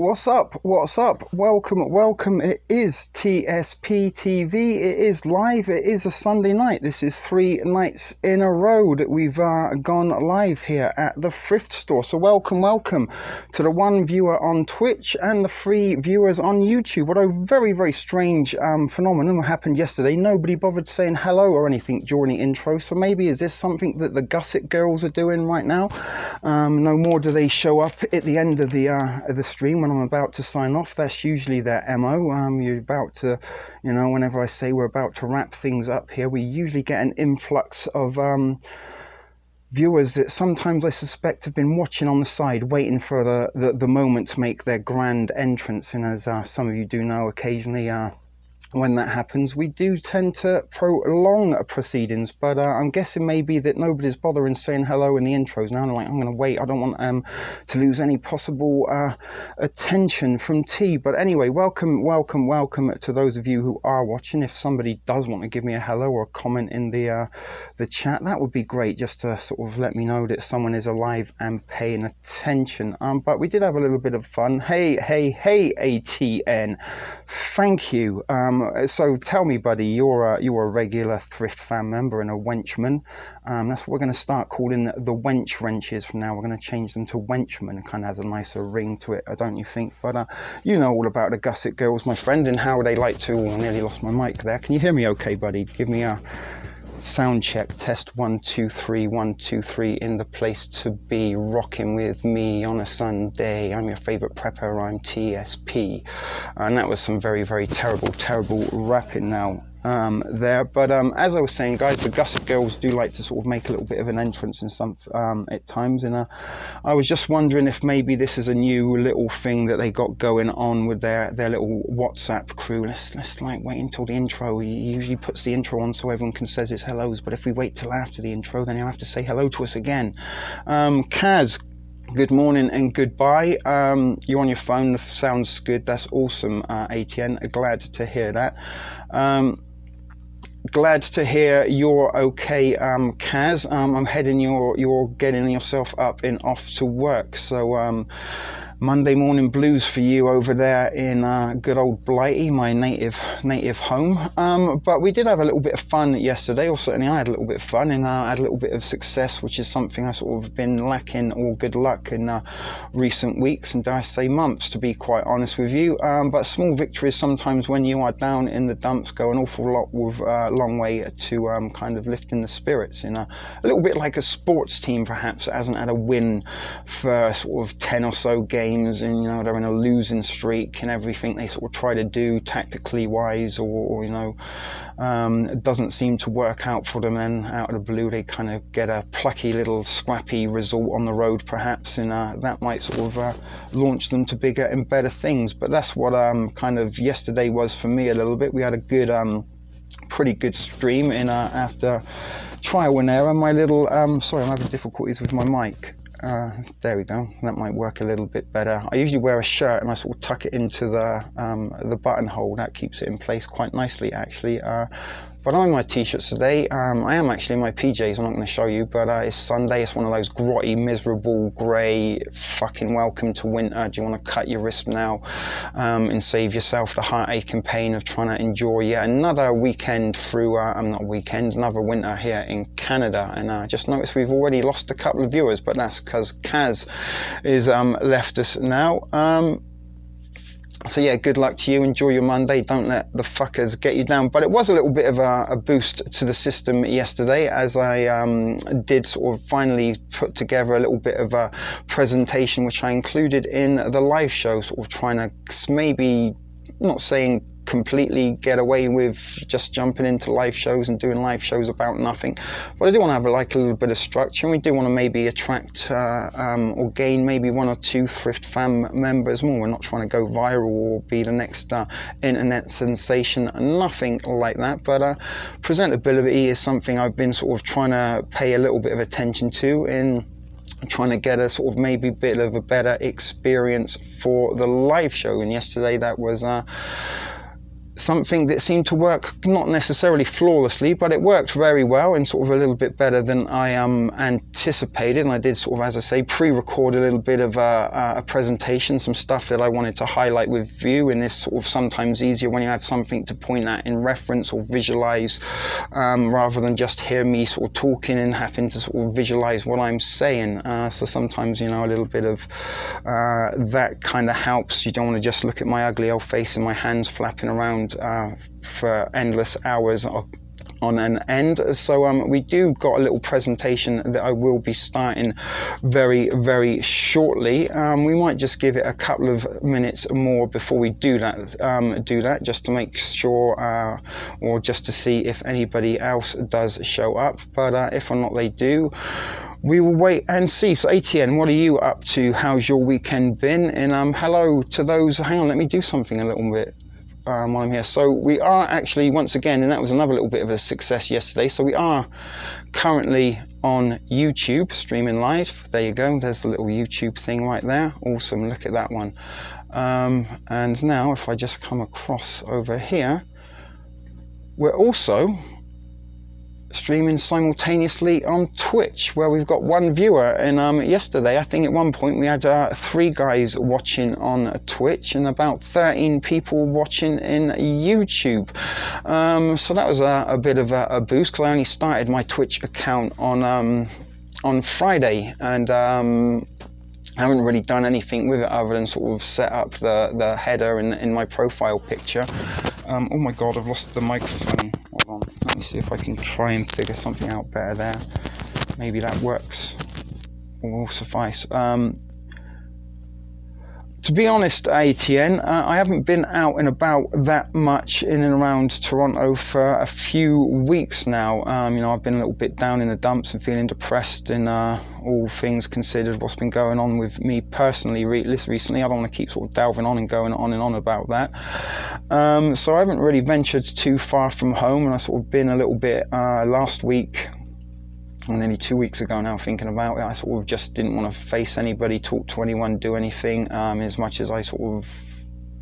What's up? What's up? Welcome. It is TSP TV. It is live. It is a Sunday night. This is 3 nights in a row that we've gone live here at the thrift store. So welcome to the 1 viewer on Twitch and the 3 viewers on YouTube. What a very strange phenomenon happened yesterday. Nobody bothered saying hello or anything during the intro. So maybe is this something that the Gusset girls are doing right now? No more do they show up at the end of the stream when I'm about to sign off. That's usually their MO. You're about to, whenever I say we're about to wrap things up here, we usually get an influx of viewers that sometimes I suspect have been watching on the side, waiting for the moment to make their grand entrance. And as some of you do know, occasionally when that happens, we do tend to prolong proceedings, but I'm guessing maybe that nobody's bothering saying hello in the intros now. I'm like, I'm going to wait. I don't want to lose any possible attention from T. But anyway, welcome to those of you who are watching. If somebody does want to give me a hello or a comment in the chat, that would be great, just to sort of let me know that someone is alive and paying attention. But we did have a little bit of fun. Hey ATN, thank you. So tell me, buddy, you're a regular Thrift fan member and a wenchman. That's what we're going to start calling the wench wrenches from now. We're going to change them to wenchmen. It kind of has a nicer ring to it, don't you think? But you know all about the Gusset girls, my friend, and how they like to... Oh, I nearly lost my mic there. Can you hear me okay, buddy? Give me a sound check. Test 1 2 3 1 2 3 in the place to be, rocking with me on a Sunday. I'm your favorite prepper. I'm TSP, and that was some very terrible rapping now there. But as I was saying, guys, the Gusset girls do like to sort of make a little bit of an entrance in some at times, and I was just wondering if maybe this is a new little thing that they got going on with their little WhatsApp crew. Let's like wait until the intro. He usually puts the intro on so everyone can say his hellos, but if we wait till after the intro, then he'll have to say hello to us again. Kaz, good morning and goodbye. You're on your phone, sounds good. That's awesome. ATN, glad to hear that. Glad to hear you're okay, Kaz. I'm heading you're getting yourself up and off to work. So Monday morning blues for you over there in good old Blighty, my native home. But we did have a little bit of fun yesterday, or certainly I had a little bit of fun, and I had a little bit of success, which is something I sort of been lacking, or good luck, in recent weeks, and dare I say months, to be quite honest with you. But small victories sometimes when you are down in the dumps go an awful lot with long way to kind of lifting the spirits, in a little bit like a sports team perhaps that hasn't had a win for sort of 10 or so games, and they're in a losing streak, and everything they sort of try to do tactically wise or it doesn't seem to work out for them, and out of the blue they kind of get a plucky little scrappy result on the road perhaps, and that might sort of launch them to bigger and better things. But that's what kind of yesterday was for me a little bit. We had a good pretty good stream in after trial and error. My little sorry, I'm having difficulties with my mic. There we go. That might work a little bit better. I usually wear a shirt and I sort of tuck it into the buttonhole. That keeps it in place quite nicely, actually. But I'm in my t-shirts today. I am actually in my PJs. I'm not going to show you, but it's Sunday. It's one of those grotty, miserable, grey, fucking welcome to winter. Do you want to cut your wrist now and save yourself the heartache and pain of trying to enjoy yet another weekend through, another winter here in Canada. And I just noticed we've already lost a couple of viewers, but that's because Kaz is left us now. So yeah, good luck to you. Enjoy your Monday. Don't let the fuckers get you down. But it was a little bit of a boost to the system yesterday, as I did sort of finally put together a little bit of a presentation, which I included in the live show, sort of trying to maybe, not saying completely get away with just jumping into live shows and doing live shows about nothing, but I do want to have a little bit of structure, and we do want to maybe attract or gain maybe 1 or 2 thrift fan members more. We're not trying to go viral or be the next internet sensation, nothing like that, but presentability is something I've been sort of trying to pay a little bit of attention to in trying to get a sort of maybe bit of a better experience for the live show. And yesterday that was something that seemed to work not necessarily flawlessly, but it worked very well and sort of a little bit better than I anticipated. And I did sort of, as I say, pre-record a little bit of a presentation, some stuff that I wanted to highlight with you, and it's sort of sometimes easier when you have something to point at in reference or visualize, rather than just hear me sort of talking and having to sort of visualize what I'm saying. So sometimes, you know, a little bit of that kind of helps. You don't want to just look at my ugly old face and my hands flapping around for endless hours on an end. So we do got a little presentation that I will be starting very, very shortly. We might just give it a couple of minutes more before we do that, just to make sure, or just to see if anybody else does show up. But if or not they do, we will wait and see. So ATN, what are you up to? How's your weekend been? And hello to those. Hang on, let me do something a little bit while I'm here. So we are actually, once again, and that was another little bit of a success yesterday, so we are currently on YouTube streaming live. There you go, there's the little YouTube thing right there. Awesome, look at that one. And now if I just come across over here, we're also streaming simultaneously on Twitch, where we've got one viewer. And yesterday, I think at one point we had 3 guys watching on Twitch and about 13 people watching in YouTube. So that was a bit of a boost, because I only started my Twitch account on Friday, and I haven't really done anything with it other than sort of set up the header in my profile picture. Oh my god, I've lost the microphone. Hold on, let me see if I can try and figure something out better there. Maybe that works or will suffice. To be honest, ATN, I haven't been out and about that much in and around Toronto for a few weeks now. You know, I've been a little bit down in the dumps and feeling depressed, in all things considered, what's been going on with me personally recently. I don't want to keep sort of delving on and going on and on about that. So I haven't really ventured too far from home, and I've sort of been a little bit last week, or nearly 2 weeks ago now, thinking about it. I sort of just didn't want to face anybody, talk to anyone, do anything, as much as I sort of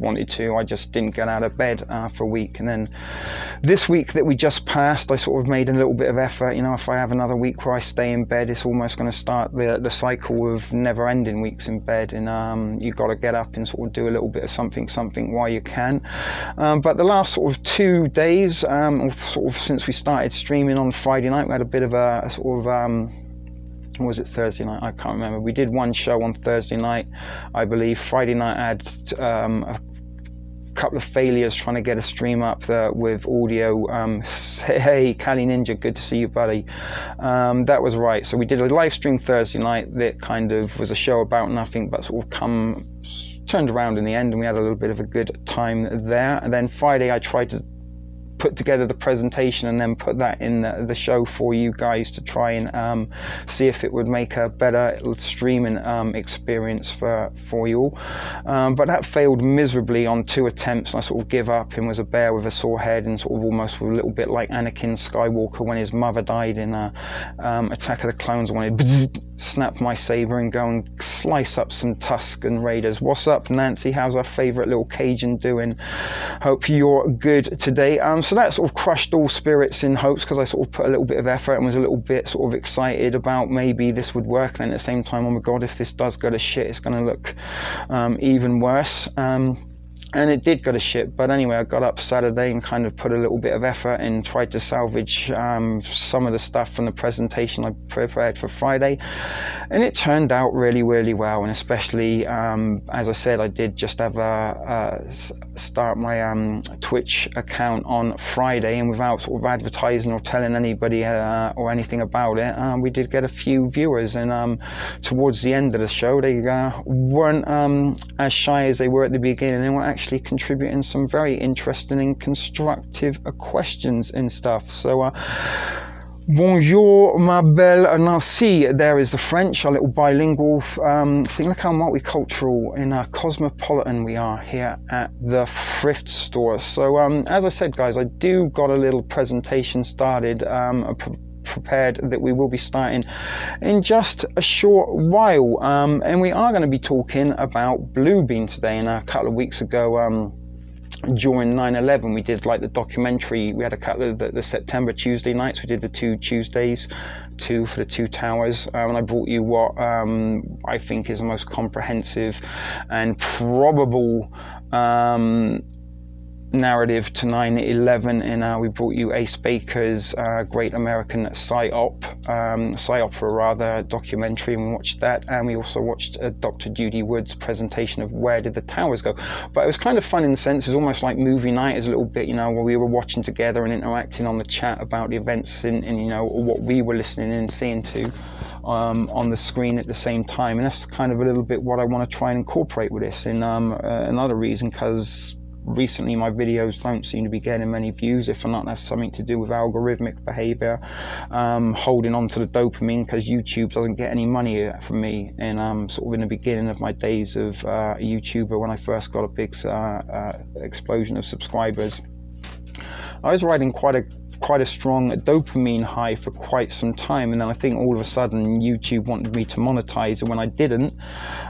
wanted to. I just didn't get out of bed for a week. And then this week that we just passed, I sort of made a little bit of effort. You know, if I have another week where I stay in bed, it's almost going to start the cycle of never-ending weeks in bed. And you've got to get up and sort of do a little bit of something while you can. But the last sort of 2 days, or sort of since we started streaming on Friday night, we had a bit of a sort of or was it Thursday night? I can't remember. We did one show on Thursday night, I believe. Friday night I had a couple of failures trying to get a stream up there with audio. Hey, Cali Ninja, good to see you, buddy. That was right. So we did a live stream Thursday night that kind of was a show about nothing, but sort of turned around in the end, and we had a little bit of a good time there. And then Friday I tried to put together the presentation and then put that in the show for you guys to try and see if it would make a better streaming experience for you all. But that failed miserably on 2 attempts, and I sort of give up and was a bear with a sore head, and sort of almost a little bit like Anakin Skywalker when his mother died in Attack of the Clones. I wanted to snap my saber and go and slice up some Tusken Raiders. What's up, Nancy? How's our favourite little Cajun doing? Hope you're good today. So that sort of crushed all spirits in hopes, because I sort of put a little bit of effort and was a little bit sort of excited about maybe this would work. And at the same time, oh my god, if this does go to shit, it's going to look even worse. And it did go to shit, but anyway, I got up Saturday and kind of put a little bit of effort and tried to salvage some of the stuff from the presentation I prepared for Friday, and it turned out really, really well. And especially, as I said, I did just have start my Twitch account on Friday, and without sort of advertising or telling anybody or anything about it, we did get a few viewers. And towards the end of the show, they weren't as shy as they were at the beginning. They were actually contributing some very interesting and constructive questions and stuff. So bonjour ma belle Nancy, there is the French, our little bilingual thing. Look how multicultural and cosmopolitan we are here at the thrift store. So as I said, guys, I do got a little presentation started, prepared, that we will be starting in just a short while, and we are going to be talking about Bluebeam today. And a couple of weeks ago, during 9/11 we did like the documentary. We had a couple of the September Tuesday nights. We did the 2 Tuesdays, 2 for the 2 towers, and I brought you what I think is the most comprehensive and probable narrative to 9/11, and we brought you Ace Baker's Great American Psy-Opera rather documentary, and we watched that, and we also watched Dr. Judy Wood's presentation of Where Did the Towers Go. But it was kind of fun in the sense, it's almost like movie night, is a little bit, you know, where we were watching together and interacting on the chat about the events and you know, what we were listening and seeing to on the screen at the same time. And that's kind of a little bit what I want to try and incorporate with this. And another reason, because recently my videos don't seem to be getting many views. If not, that's something to do with algorithmic behavior, holding on to the dopamine, because YouTube doesn't get any money from me. And sort of in the beginning of my days of YouTuber, when I first got a big explosion of subscribers, I was riding quite a strong dopamine high for quite some time, and then I think all of a sudden YouTube wanted me to monetize, and when I didn't,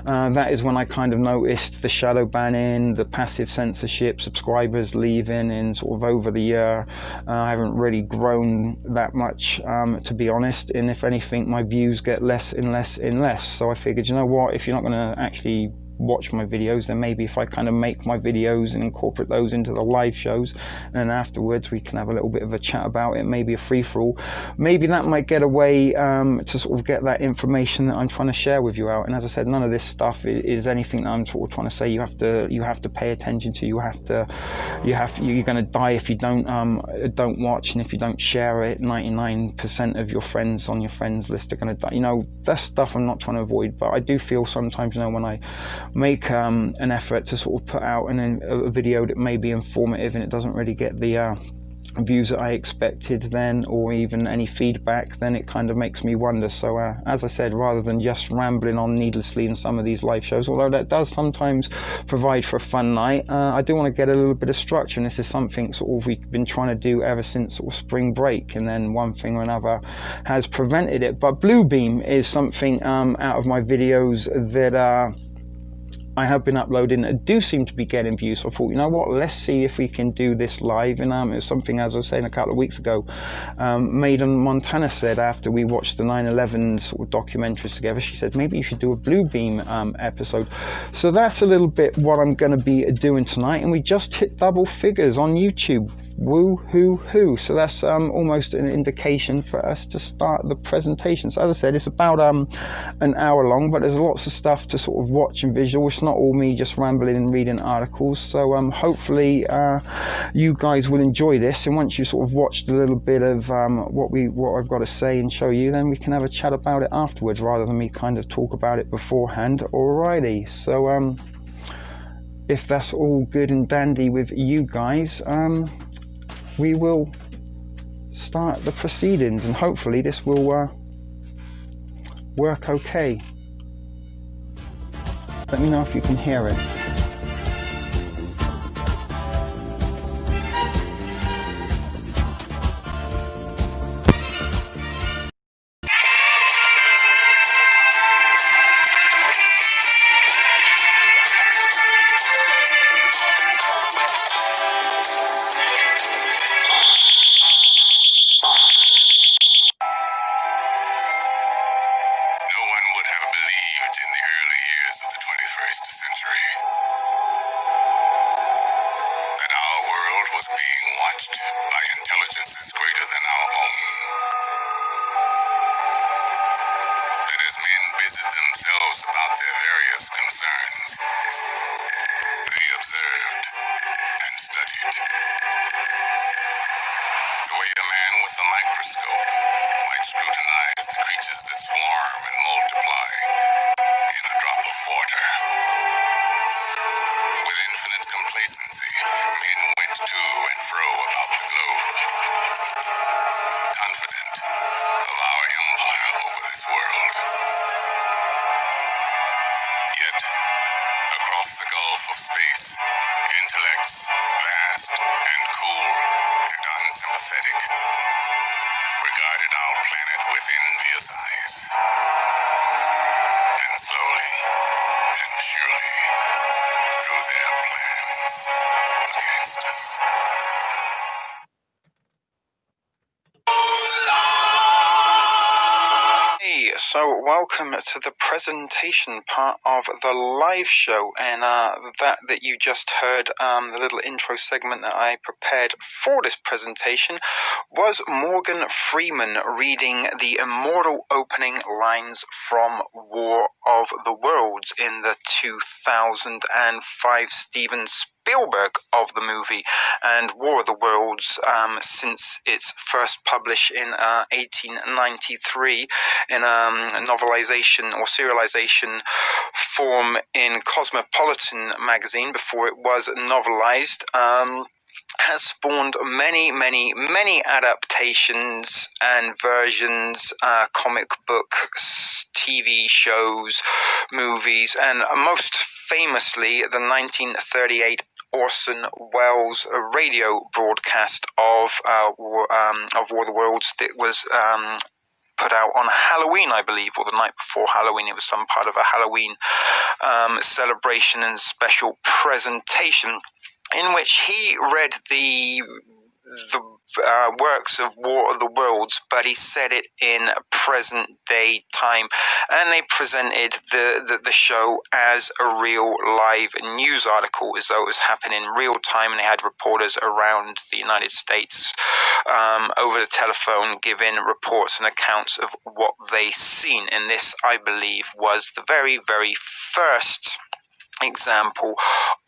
that is when I kind of noticed the shadow banning, the passive censorship, subscribers leaving, and sort of over the year I haven't really grown that much, to be honest, and if anything my views get less and less and less. So I figured, you know what, if you're not going to actually watch my videos, then maybe if I kind of make my videos and incorporate those into the live shows, and then afterwards we can have a little bit of a chat about it, maybe a free-for-all, maybe that might get a way to sort of get that information that I'm trying to share with you out. And as I said, none of this stuff is anything that I'm sort of trying to say you have to pay attention to, you're going to die if you don't watch, and if you don't share it, 99% of your friends on your friends list are going to die. You know, that's stuff I'm not trying to avoid, but I do feel sometimes, you know, when I make an effort to sort of put out a video that may be informative and it doesn't really get the views that I expected then, or even any feedback, then it kind of makes me wonder. So as I said, rather than just rambling on needlessly in some of these live shows, although that does sometimes provide for a fun night, I do want to get a little bit of structure, and this is something sort of we've been trying to do ever since sort of spring break, and then one thing or another has prevented it. But Bluebeam is something out of my videos that I have been uploading that do seem to be getting views. So I thought, you know what, let's see if we can do this live. And it was something, as I was saying a couple of weeks ago, Maiden Montana said after we watched the 9/11 sort of documentaries together, she said maybe you should do a Bluebeam episode. So that's a little bit what I'm going to be doing tonight, and we just hit double figures on YouTube. Woo hoo hoo. So that's almost an indication for us to start the presentation. So as I said, it's about an hour long, but there's lots of stuff to sort of watch and visual. It's not all me just rambling and reading articles. So hopefully you guys will enjoy this, and once you sort of watched a little bit of what I've got to say and show you, then we can have a chat about it afterwards, rather than me kind of talk about it beforehand. Alrighty, so if that's all good and dandy with you guys, we will start the proceedings, and hopefully this will work okay. Let me know if you can hear it. No one would have believed in the early years of the 21st century So welcome to the presentation part of the live show, and that you just heard, the little intro segment that I prepared for this presentation, was Morgan Freeman reading the immortal opening lines from War of the Worlds in the 2005 Steven Spielberg of the movie. And War of the Worlds, since its first published in 1893 in a novelization or serialization form in Cosmopolitan magazine before it was novelized, has spawned many adaptations and versions, comic books, TV shows, movies, and most famously the 1938 Orson Welles radio broadcast of War of the Worlds that was put out on Halloween, I believe, or the night before Halloween. It was some part of a Halloween celebration and special presentation in which he read the works of War of the Worlds, but he said it in present day time, and they presented the show as a real live news article, as though it was happening in real time, and they had reporters around the United States over the telephone giving reports and accounts of what they seen. And this, I believe, was the very first example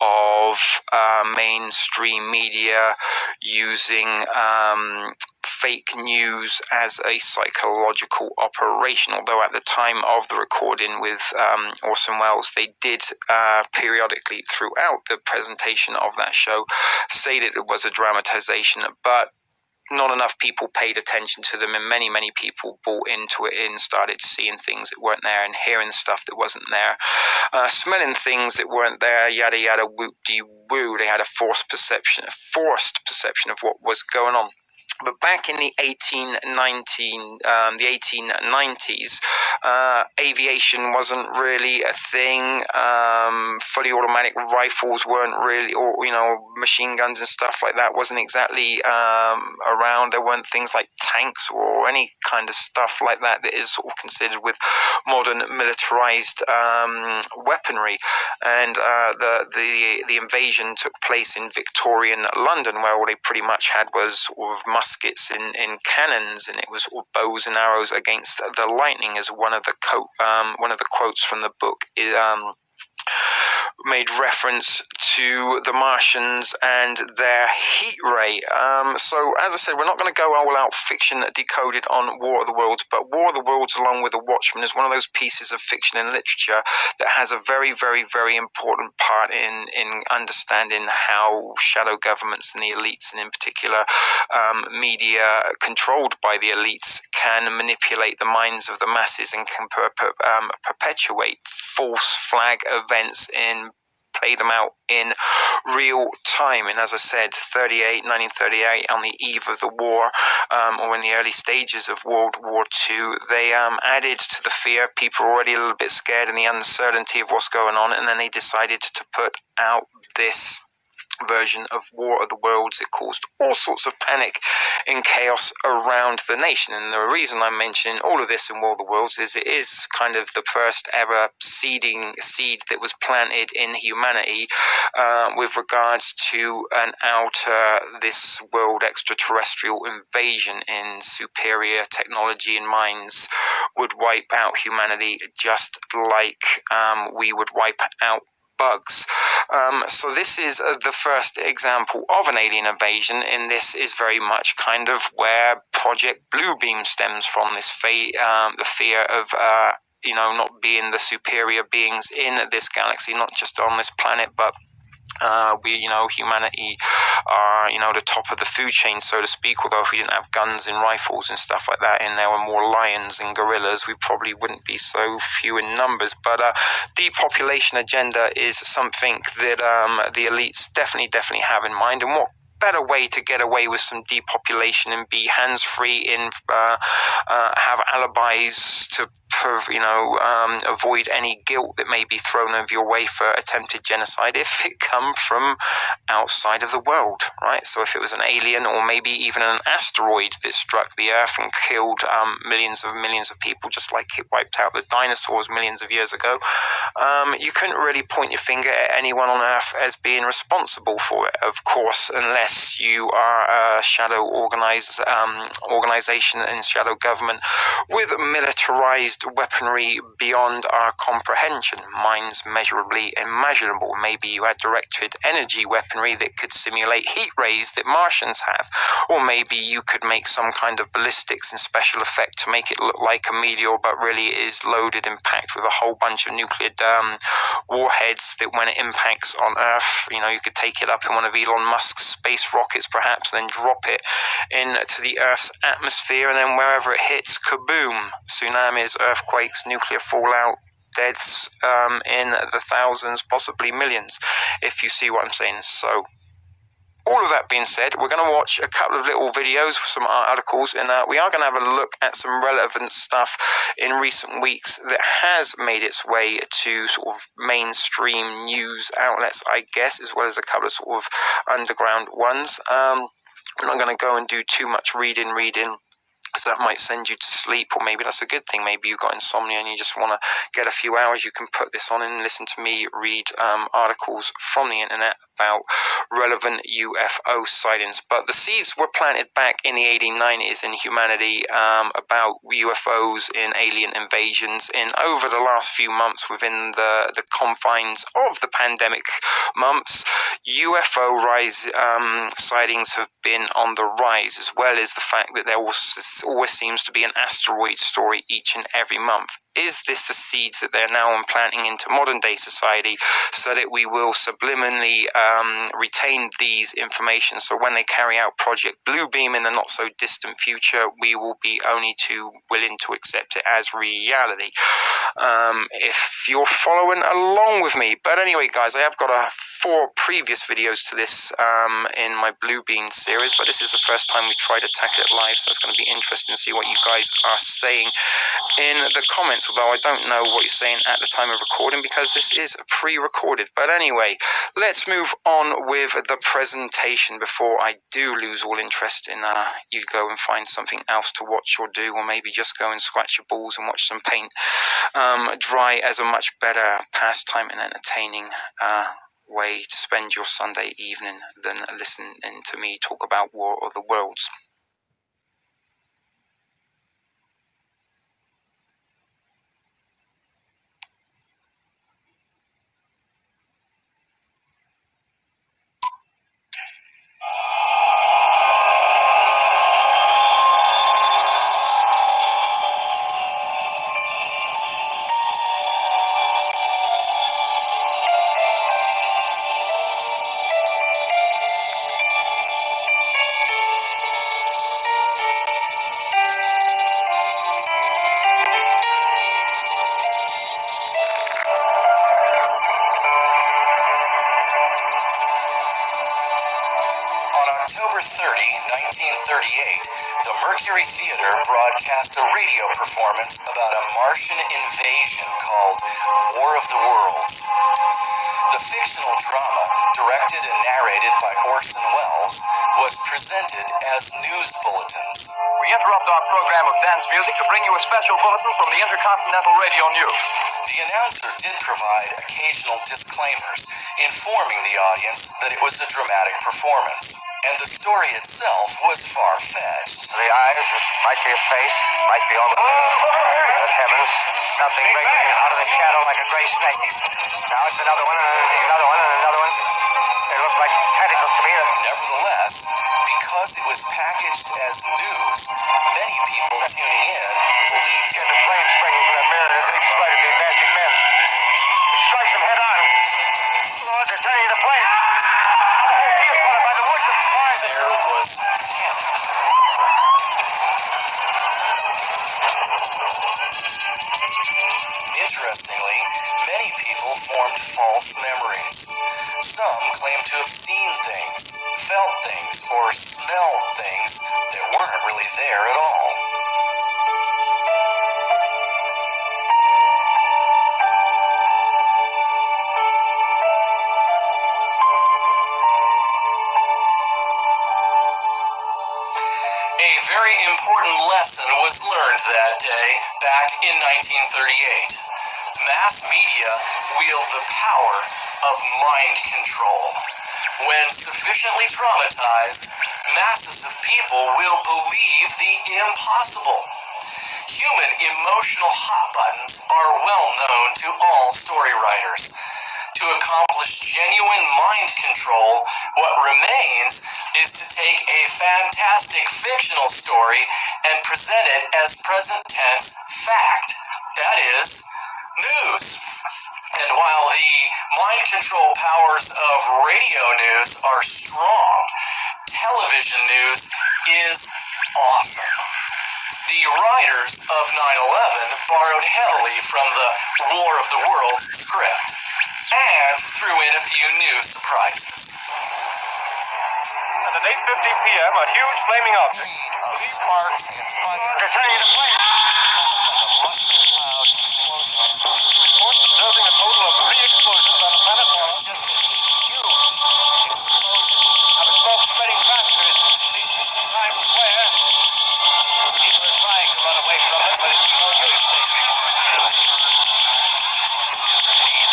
of mainstream media using fake news as a psychological operation. Although at the time of the recording with Orson Welles, they did periodically throughout the presentation of that show say that it was a dramatization, but not enough people paid attention to them, and many people bought into it and started seeing things that weren't there and hearing stuff that wasn't there, smelling things that weren't there, yada yada, whoop-de-woo. They had a forced perception of what was going on. But back in the 1890s, aviation wasn't really a thing. Fully automatic rifles weren't really, or machine guns and stuff like that wasn't exactly around. There weren't things like tanks or any kind of stuff like that that is sort of considered with modern militarized weaponry. And the invasion took place in Victorian London, where all they pretty much had was sort of muskets in cannons, and it was all bows and arrows against the lightning, as one of the quotes from the book made reference to the Martians and their heat ray. So, as I said, we're not going to go all out fiction decoded on War of the Worlds, but War of the Worlds, along with The Watchmen, is one of those pieces of fiction and literature that has a very important part in understanding how shadow governments and the elites, and in particular media controlled by the elites, can manipulate the minds of the masses and can perpetuate false flag events and play them out in real time. And as I said, 1938, on the eve of the war, or in the early stages of World War II, they added to the fear. People were already a little bit scared in the uncertainty of what's going on, and then they decided to put out this version of War of the Worlds. It caused all sorts of panic and chaos around the nation. And the reason I'm mentioning all of this in War of the Worlds is it is kind of the first ever seed that was planted in humanity with regards to an this world extraterrestrial invasion in superior technology and minds would wipe out humanity just like we would wipe out bugs. So this is the first example of an alien invasion, and this is very much kind of where Project Bluebeam stems from, this the fear of not being the superior beings in this galaxy, not just on this planet, but humanity are, the top of the food chain, so to speak. Although if we didn't have guns and rifles and stuff like that, and there were more lions and gorillas, we probably wouldn't be so few in numbers. But depopulation agenda is something that the elites definitely have in mind. And what better way to get away with some depopulation and be hands-free and have alibis to avoid any guilt that may be thrown over your way for attempted genocide if it come from outside of the world, right? So if it was an alien or maybe even an asteroid that struck the Earth and killed millions of people, just like it wiped out the dinosaurs millions of years ago, you couldn't really point your finger at anyone on Earth as being responsible for it, of course, unless you are a shadow organization and shadow government with militarized weaponry beyond our comprehension, minds measurably imaginable. Maybe you had directed energy weaponry that could simulate heat rays that Martians have, or maybe you could make some kind of ballistics and special effect to make it look like a meteor, but really is loaded and packed with a whole bunch of nuclear warheads that when it impacts on Earth, you could take it up in one of Elon Musk's space rockets perhaps, and then drop it into the Earth's atmosphere, and then wherever it hits, kaboom, tsunamis, earthquakes, nuclear fallout, deaths in the thousands, possibly millions, if you see what I'm saying. So all of that being said, we're going to watch a couple of little videos, some articles, and we are going to have a look at some relevant stuff in recent weeks that has made its way to sort of mainstream news outlets, I guess, as well as a couple of sort of underground ones. I'm not going to go and do too much reading, so that might send you to sleep, or maybe that's a good thing. Maybe you've got insomnia and you just want to get a few hours. You can put this on and listen to me read articles from the internet about relevant UFO sightings. But the seeds were planted back in the 1890s in humanity about UFOs and alien invasions. And over the last few months, within the confines of the pandemic months, UFO sightings have been on the rise, as well as the fact that there always seems to be an asteroid story each and every month. Is this the seeds that they're now implanting into modern day society so that we will subliminally retain these information, so when they carry out Project Bluebeam in the not so distant future, we will be only too willing to accept it as reality, if you're following along with me. But anyway, guys, I have got 4 previous videos to this in my Bluebeam series, but this is the first time we tried to tackle it live, so it's going to be interesting to see what you guys are saying in the comments, although I don't know what you're saying at the time of recording because this is pre-recorded. But anyway, let's move on with the presentation before I do lose all interest in you go and find something else to watch or do, or maybe just go and scratch your balls and watch some paint dry as a much better pastime and entertaining way to spend your Sunday evening than listening to me talk about War of the Worlds. Broadcast a radio performance about a Martian invasion called War of the Worlds. The fictional drama, directed and narrated by Orson Welles, was presented as news bulletins. We interrupt our program of dance music to bring you a special bulletin from the Intercontinental Radio News. The announcer did provide occasional disclaimers, informing the audience that it was a dramatic performance, and the story itself was far-fetched. The eyes, might be a face, might be all the... Good heavens, something breaking out of the shadow like a gray snake. Now it's another one, and another one, and another one. They look like tentacles to me. Nevertheless, because it was packaged as news, many people tuning in believed Here's the flame springing from the mirror that exploded the advancing men. It strikes them head on. Lord, they're turning the flame. He is followed by the woods of fire. there was panic. Interestingly, many people formed false memories. Some claimed to have seen things, felt things, or smelled things that weren't really there at all. was learned that day, back in 1938. Mass media wield the power of mind control. When sufficiently traumatized, masses of people will believe the impossible. Human emotional hot buttons are well known to all story writers. To accomplish genuine mind control, what remains is to take a fantastic fictional story and present it as present tense fact. That is, news. And while the mind control powers of radio news are strong, television news is awesome. The writers of 9/11 borrowed heavily from the War of the Worlds script and threw in a few new surprises. And at 8:50 p.m., a huge flaming object. Of sparks and fire. Returning to flame. It's almost like a mushroom cloud explosion. Reports observing a total of 3 explosions on the planet Mars. It's just a huge explosion. Now it's both spreading faster in Times Square. People are trying to run away from it, but it's no use.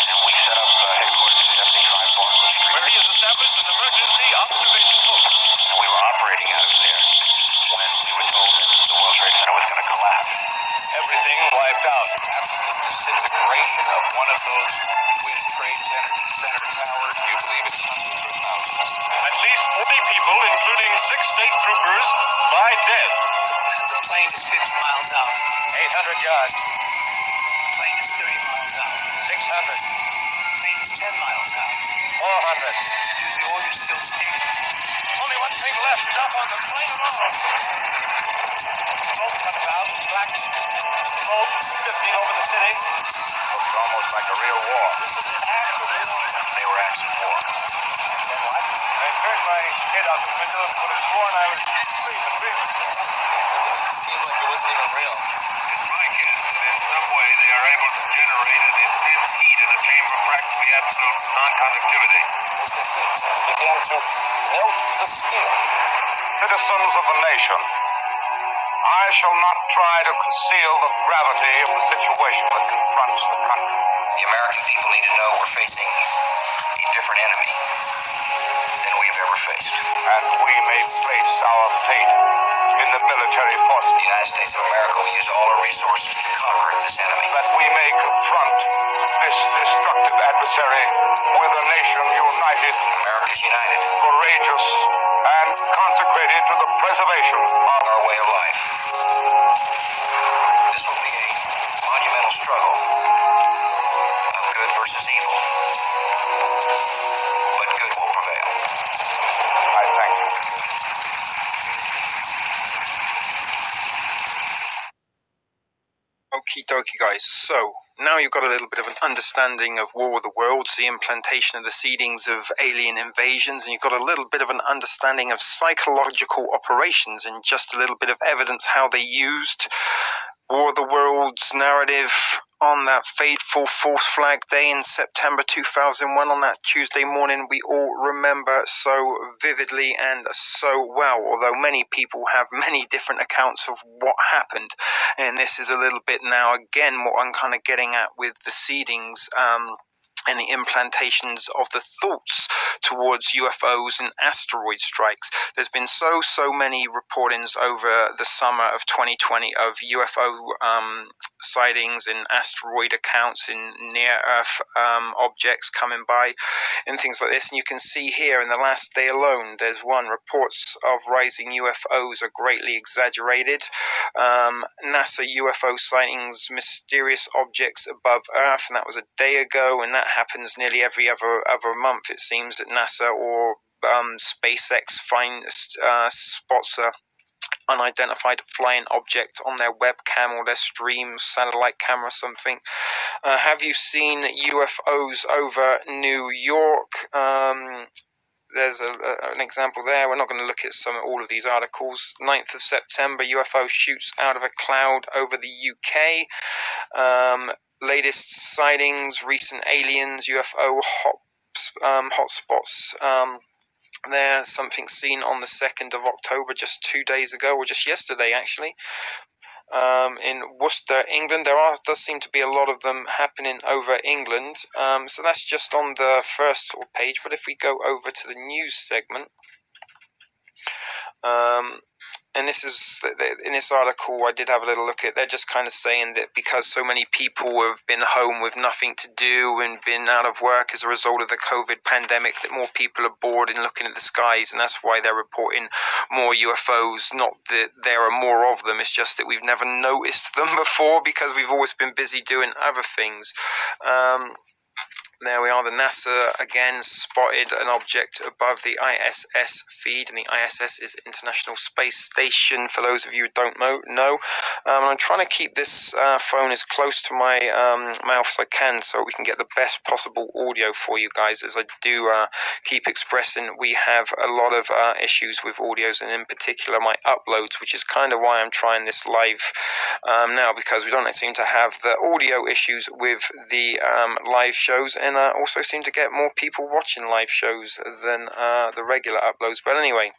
And we set up headquarters at 75 Boston Street, where he has established an emergency observation post. And we were operating out of there when we were told that the World Trade Center was going to collapse. Everything wiped out. Disintegration of one of those twin Trade Center towers. You believe it's hundreds or thousands? At least 40 people, including 6 state troopers, lie dead. The plane is 50 miles out. 800 yards. The plane is 30 miles out. 600. The plane is 10 miles out. 400. The order's still standing. Only one thing left. Jump on the plane alone. Smoke comes out. Black smoke drifting over the city. Looks almost like a real war. This is an actual war. They were acts of war. Then what? I turned my head out the window and could have sworn I was dreaming. It seemed like it wasn't even real. It's my guess that in some way they are able to generate an intense heat in a chamber practically absolute non-conductivity. Began to melt the skin. Citizens of the nation, I shall not try to conceal the gravity of the situation that confronts the country. The American people need to know we're facing a different enemy than we have ever faced. And we may place our fate in the military force. The United States of America will use all our resources to conquer this enemy. That we may confront this destructive adversary with a nation united, America's united. courageous, and consecrated to the preservation of Our way of life. This will be a monumental struggle of good versus evil. But good will prevail. I thank you. Okie dokie, guys. So now you've got a little bit of an understanding of War of the Worlds, the implantation of the seedings of alien invasions, and you've got a little bit of an understanding of psychological operations and just a little bit of evidence how they used War of the Worlds narrative on that fateful false flag day in September 2001, on that Tuesday morning we all remember so vividly and so well, although many people have many different accounts of what happened. And this is a little bit now again what I'm kind of getting at with the seedings and the implantations of the thoughts towards UFOs and asteroid strikes. There's been so many reportings over the summer of 2020 of UFO sightings and asteroid accounts in near-Earth objects coming by and things like this. And you can see here in the last day alone, there's one. Reports of rising UFOs are greatly exaggerated. NASA UFO sightings, mysterious objects above Earth, and that was a day ago, and that happens nearly every other month, it seems, that NASA or SpaceX spots a unidentified flying object on their webcam or their stream satellite camera or something. Have you seen UFOs over New York? There's an example there. We're not going to look at all of these articles. 9th of September, UFO shoots out of a cloud over the UK. Latest sightings, recent aliens, UFO hotspots. There's something seen on the 2nd of October, just 2 days ago, or just yesterday actually. in Worcester, England. Does seem to be a lot of them happening over England. So that's just on the first sort of page. But if we go over to the news segment, and this is in this article, I did have a little look at it. They're just kind of saying that because so many people have been home with nothing to do and been out of work as a result of the COVID pandemic, that more people are bored and looking at the skies, and that's why they're reporting more UFOs. Not that there are more of them, it's just that we've never noticed them before because we've always been busy doing other things. There we are. The NASA again spotted an object above the ISS feed, and the ISS is International Space Station. For those of you who don't know, I'm trying to keep this phone as close to my mouth as I can, so we can get the best possible audio for you guys. As I do keep expressing, we have a lot of issues with audios, and in particular my uploads, which is kind of why I'm trying this live now, because we don't seem to have the audio issues with the live shows, and also seem to get more people watching live shows than the regular uploads. But anyway,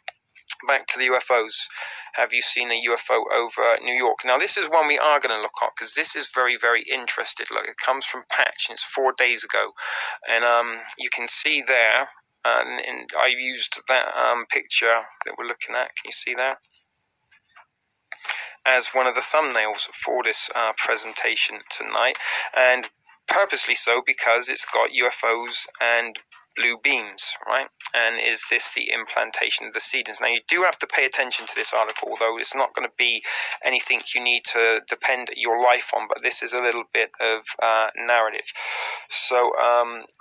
back to the UFOs. Have you seen a UFO over New York? Now, this is one we are going to look at because this is very, very interesting. Look, it comes from Patch, and it's 4 days ago. And you can see there, and I used that picture that we're looking at. Can you see there? As one of the thumbnails for this presentation tonight, and purposely so because it's got UFOs and blue beams, right? And is this the implantation of the seedings? Now, you do have to pay attention to this article, although it's not going to be anything you need to depend your life on, but this is a little bit of narrative. So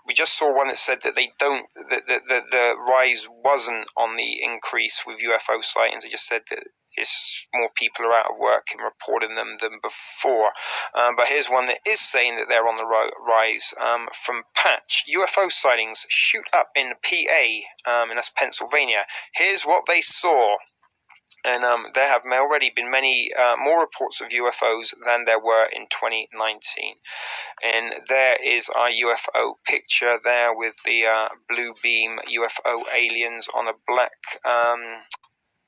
we just saw one that said that the rise wasn't on the increase with UFO sightings. It just said that it's more people are out of work and reporting them than before. But here's one that is saying that they're on the rise from Patch. UFO sightings shoot up in PA, and that's Pennsylvania. Here's what they saw. And there have already been many more reports of UFOs than there were in 2019. And there is our UFO picture there with the Bluebeam UFO aliens on a black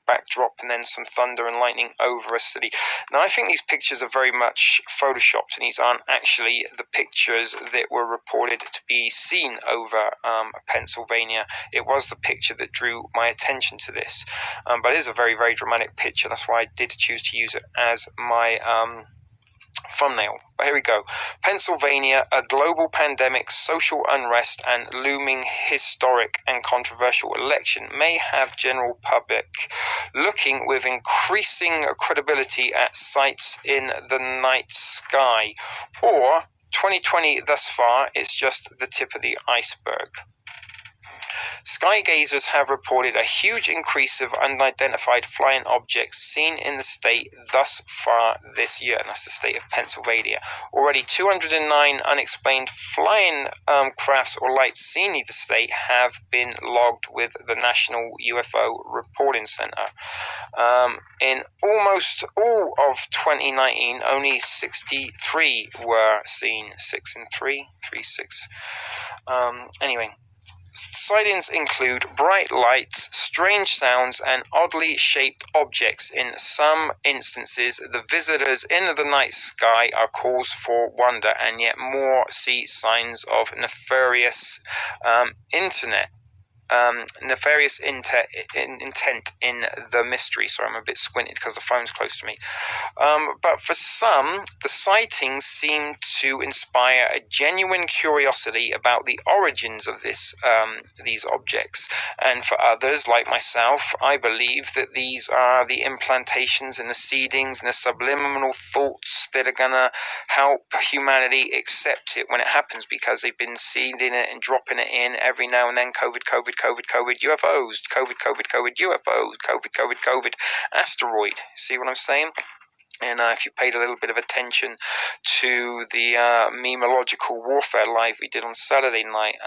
backdrop, and then some thunder and lightning over a city. Now, I think these pictures are very much photoshopped, and these aren't actually the pictures that were reported to be seen over Pennsylvania. It was the picture that drew my attention to this, but it is a very, very dramatic picture. That's why I did choose to use it as my thumbnail. But here we go. Pennsylvania, a global pandemic, social unrest, and looming historic and controversial election may have general public looking with increasing credibility at sights in the night sky. Or 2020 thus far is just the tip of the iceberg. Sky gazers have reported a huge increase of unidentified flying objects seen in the state thus far this year, and that's the state of Pennsylvania. Already 209 unexplained flying crafts or lights seen in the state have been logged with the National UFO Reporting Center. In almost all of 2019, only 63 were seen. 6 and 3, 3, 6. Anyway. Sightings include bright lights, strange sounds, and oddly shaped objects. In some instances, the visitors in the night sky are cause for wonder, and yet more see signs of nefarious intent in the mystery. Sorry, I'm a bit squinted because the phone's close to me. But for some, the sightings seem to inspire a genuine curiosity about the origins of these objects. And for others, like myself, I believe that these are the implantations and the seedings and the subliminal thoughts that are going to help humanity accept it when it happens, because they've been seeding it and dropping it in every now and then. COVID, UFOs, COVID, UFOs, COVID, asteroid. See what I'm saying? And if you paid a little bit of attention to the memological warfare live we did on Saturday night,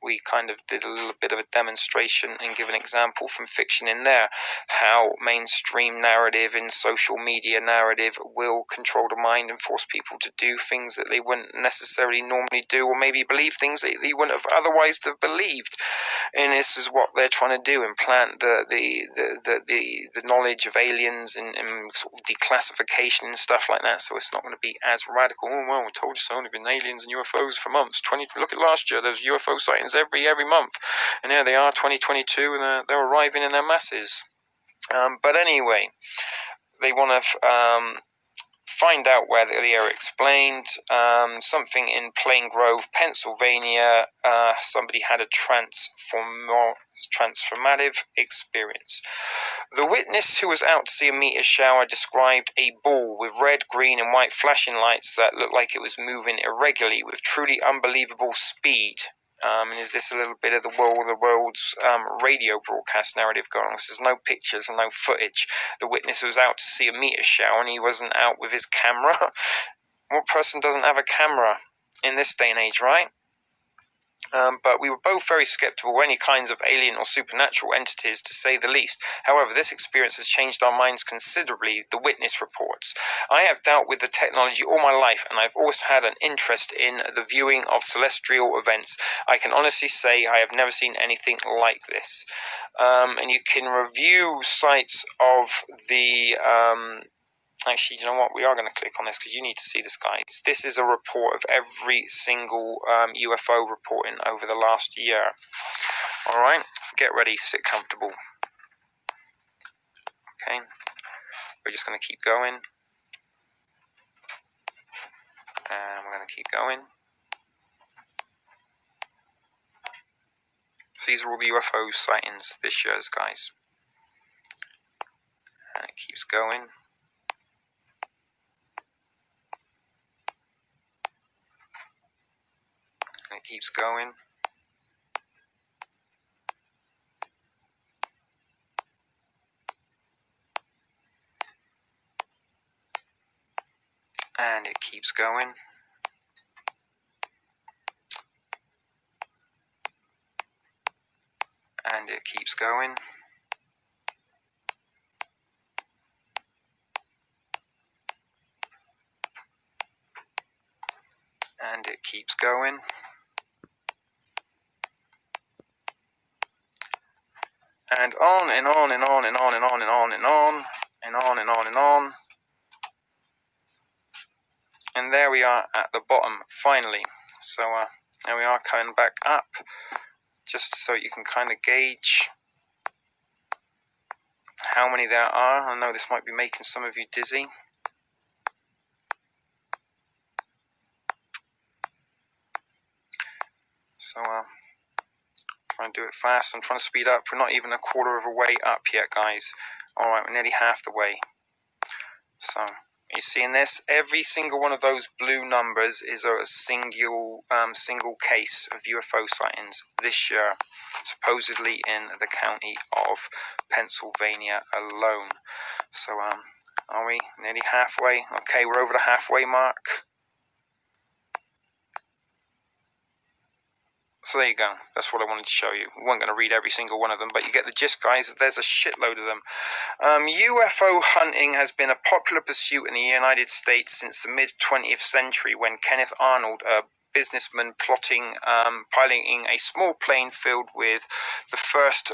we kind of did a little bit of a demonstration and give an example from fiction in there, how mainstream narrative and social media narrative will control the mind and force people to do things that they wouldn't necessarily normally do, or maybe believe things that they wouldn't have otherwise have believed. And this is what they're trying to do: implant the knowledge of aliens and sort of declassification education and stuff like that, so it's not going to be as radical. Oh, well, we told you so, there have been aliens and UFOs for months. Look at last year, there was UFO sightings every month, and here they are, 2022, and they're arriving in their masses. But anyway, they want to find out where they are explained. Something in Plain Grove, Pennsylvania. Somebody had a transformative experience. The witness, who was out to see a meteor shower, described a ball with red, green, and white flashing lights that looked like it was moving irregularly with truly unbelievable speed. And is this a little bit of the world's radio broadcast narrative going on? There's no pictures and no footage. The witness was out to see a meteor shower and he wasn't out with his camera. What person doesn't have a camera in this day and age, right? But we were both very skeptical of any kinds of alien or supernatural entities, to say the least. However, this experience has changed our minds considerably, the witness reports. I have dealt with the technology all my life, and I've always had an interest in the viewing of celestial events. I can honestly say I have never seen anything like this. And you can review sites of the... Actually, you know what? We are going to click on this because you need to see this, guys. This is a report of every single UFO reporting over the last year. All right, get ready, sit comfortable. Okay, we're just going to keep going. And we're going to keep going. So these are all the UFO sightings this year, guys. And it keeps going. And it keeps going. And it keeps going. And it keeps going. And it keeps going. And on and on and on and on and on and on and on and on and on and on. And there we are at the bottom, finally. So there we are, coming back up, just so you can kind of gauge how many there are. I know this might be making some of you dizzy. So trying to do it fast. I'm trying to speed up. We're not even a quarter of a way up yet, guys. Alright, we're nearly half the way. So, you seeing this? Every single one of those blue numbers is a single case of UFO sightings this year, supposedly in the county of Pennsylvania alone. So, are we nearly halfway? Okay, we're over the halfway mark. So there you go. That's what I wanted to show you. We weren't going to read every single one of them, but you get the gist, guys. There's a shitload of them. UFO hunting has been a popular pursuit in the United States since the mid-20th century, when Kenneth Arnold, a businessman, piloting a small plane filled with the first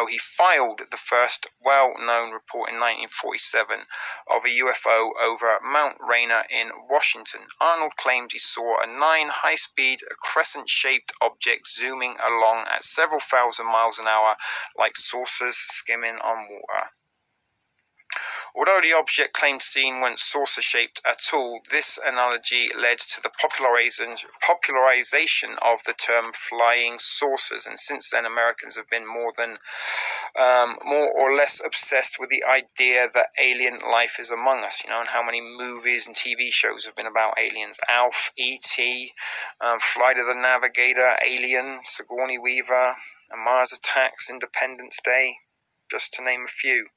he filed the first well-known report in 1947 of a UFO over Mount Rainier in Washington. Arnold claimed he saw a 9 high-speed crescent-shaped object zooming along at several thousand miles an hour like saucers skimming on water. Although the object claimed seen weren't saucer-shaped at all, this analogy led to the popularization of the term flying saucers, and since then Americans have been more or less obsessed with the idea that alien life is among us, and how many movies and TV shows have been about aliens. Alf, E.T., Flight of the Navigator, Alien, Sigourney Weaver, Mars Attacks, Independence Day, just to name a few.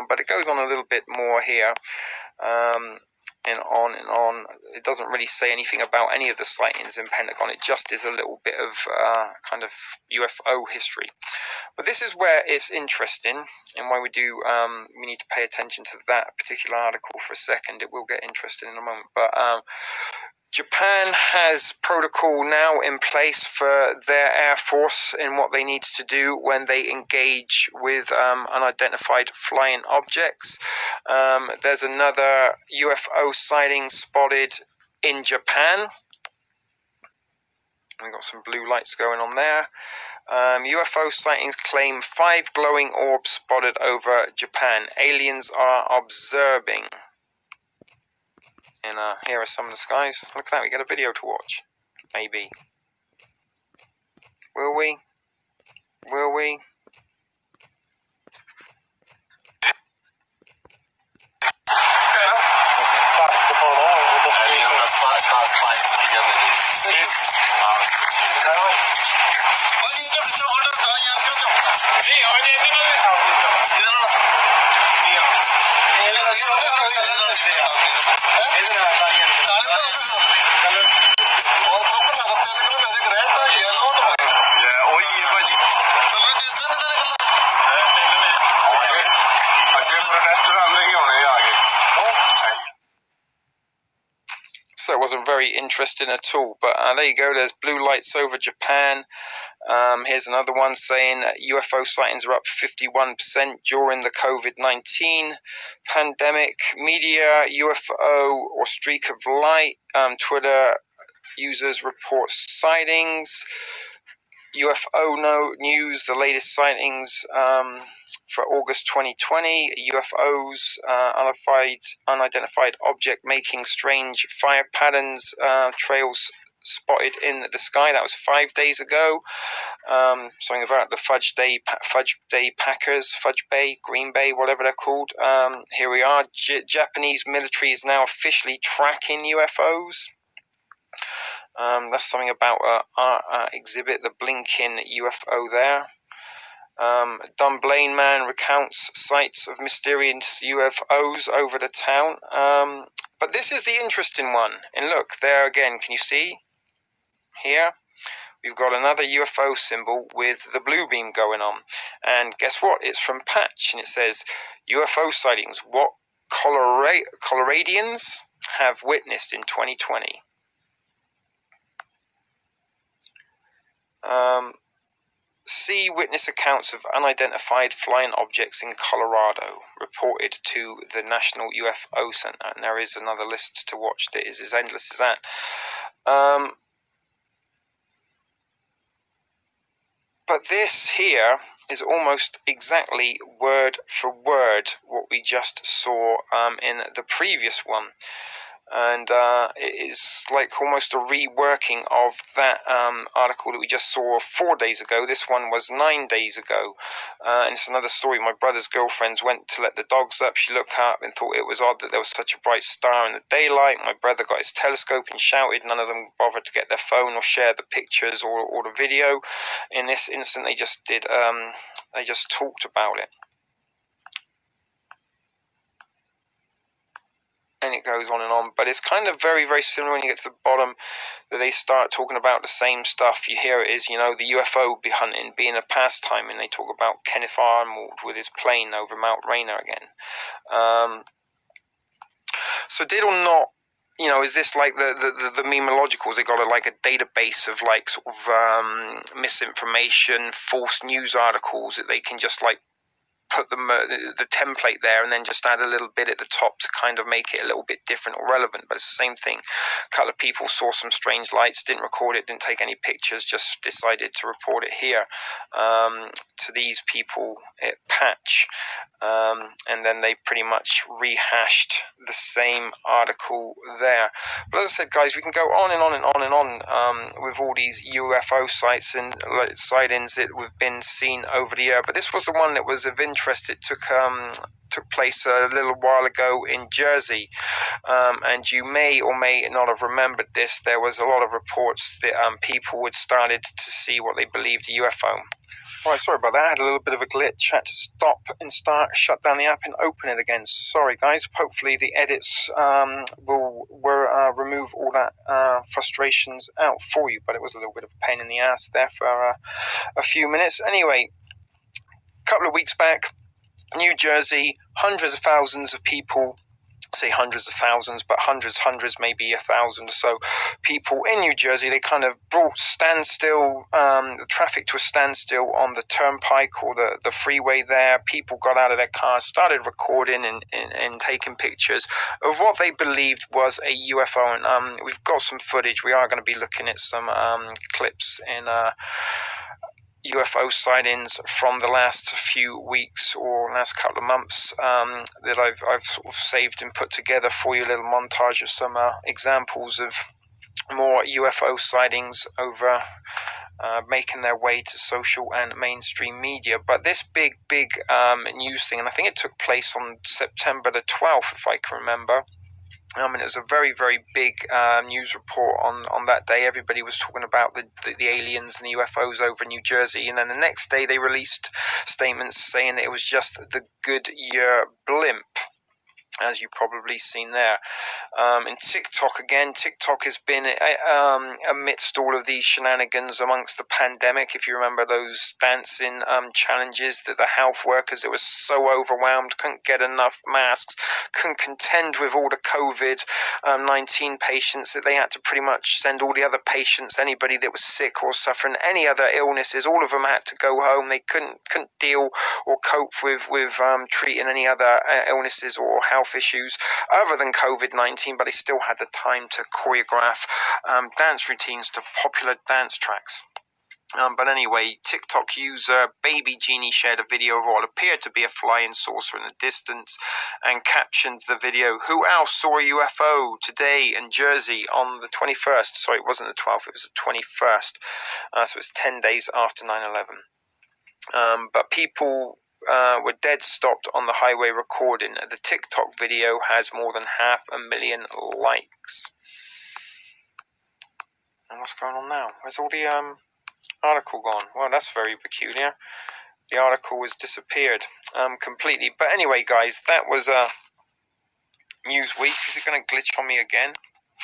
But it goes on a little bit more here, and on and on. It doesn't really say anything about any of the sightings in Pentagon. It just is a little bit of kind of UFO history. But this is where it's interesting, and why we need to pay attention to that particular article for a second. It will get interesting in a moment. But Japan has protocol now in place for their Air Force in what they need to do when they engage with unidentified flying objects. There's another UFO sighting spotted in Japan. We've got some blue lights going on there. UFO sightings claim 5 glowing orbs spotted over Japan. Aliens are observing. And here are some of the skies. Look at that, we get a video to watch. Maybe. Will we? Will we? So it wasn't very interesting at all, but there you go, there's blue lights over Japan. Here's another one saying UFO sightings are up 51% during the COVID-19 pandemic. Media, UFO or streak of light. Twitter users report sightings. UFO news, the latest sightings for August 2020, UFOs, unidentified object making strange fire patterns, trails spotted in the sky. That was 5 days ago. Something about the Fudge Day Packers, Fudge Bay, Green Bay, whatever they're called. Here we are. Japanese military is now officially tracking UFOs. That's something about our exhibit, the blinking UFO there. Dunblane man recounts sights of mysterious UFOs over the town. But this is the interesting one. And look, there again, can you see? Here, we've got another UFO symbol with the Bluebeam going on. And guess what? It's from Patch, and it says, UFO sightings, what Coloradians have witnessed in 2020. See witness accounts of unidentified flying objects in Colorado, reported to the National UFO Center. And there is another list to watch that is as endless as that. But this here is almost exactly word for word what we just saw in the previous one. And it is like almost a reworking of that article that we just saw 4 days ago. This one was 9 days ago. And it's another story. My brother's girlfriends went to let the dogs up. She looked up and thought it was odd that there was such a bright star in the daylight. My brother got his telescope and shouted. None of them bothered to get their phone or share the pictures or the video. In this instant, they just did. They just talked about it. And it goes on, but it's kind of very, very similar when you get to the bottom, that they start talking about the same stuff. You hear it is, you know, the UFO hunting being a pastime, and they talk about Kenneth Arnold with his plane over Mount Rainier again. So did or not, you know, is this like the memeologicals? They got like a database of like sort of misinformation, false news articles that they can just like put the template there and then just add a little bit at the top to kind of make it a little bit different or relevant, but it's the same thing. A couple of people saw some strange lights, didn't record it, didn't take any pictures, just decided to report it here to these people at Patch, and then they pretty much rehashed the same article there. But as I said, guys, we can go on and on and on and on with all these UFO sites and sightings that we've been seen over the year, but this was the one that was of interest. It took place a little while ago in Jersey, and you may or may not have remembered this. There was a lot of reports that people had started to see what they believed a UFO. Right, sorry about that. I had a little bit of a glitch. Had to stop and shut down the app and open it again. Sorry, guys. Hopefully the edits will remove all that frustrations out for you. But it was a little bit of a pain in the ass there for a few minutes. Anyway, a couple of weeks back, New Jersey, hundreds of thousands of people say hundreds of thousands, but hundreds, maybe 1,000 or so people in New Jersey. They kind of brought the traffic to a standstill on the turnpike or the freeway there. People got out of their cars, started recording and taking pictures of what they believed was a UFO. And we've got some footage. We are going to be looking at some clips in UFO sightings from the last few weeks or last couple of months that I've sort of saved and put together for you, a little montage of some examples of more UFO sightings over making their way to social and mainstream media. But this big news thing, and I think it took place on September the 12th, if I can remember. And it was a very, very big news report on that day. Everybody was talking about the aliens and the UFOs over New Jersey. And then the next day they released statements saying it was just the Goodyear blimp, as you've probably seen there. In TikTok, again, TikTok has been amidst all of these shenanigans amongst the pandemic. If you remember those dancing challenges, that the health workers, it was so overwhelmed, couldn't get enough masks, couldn't contend with all the COVID-19 patients, that they had to pretty much send all the other patients, anybody that was sick or suffering any other illnesses, all of them had to go home. They couldn't deal or cope with treating any other illnesses or health issues other than COVID-19, but they still had the time to choreograph dance routines to popular dance tracks. But anyway, TikTok user Baby Genie shared a video of what appeared to be a flying saucer in the distance and captioned the video, "Who else saw a UFO today in Jersey on the 21st? Sorry, it wasn't the 12th, it was the 21st. So it's 10 days after 9/11. But people were dead stopped on the highway recording. The TikTok video has more than 500,000 likes. And what's going on now? Where's all the article gone? Well, that's very peculiar. The article has disappeared completely. But anyway, guys, that was Newsweek. Is it going to glitch on me again?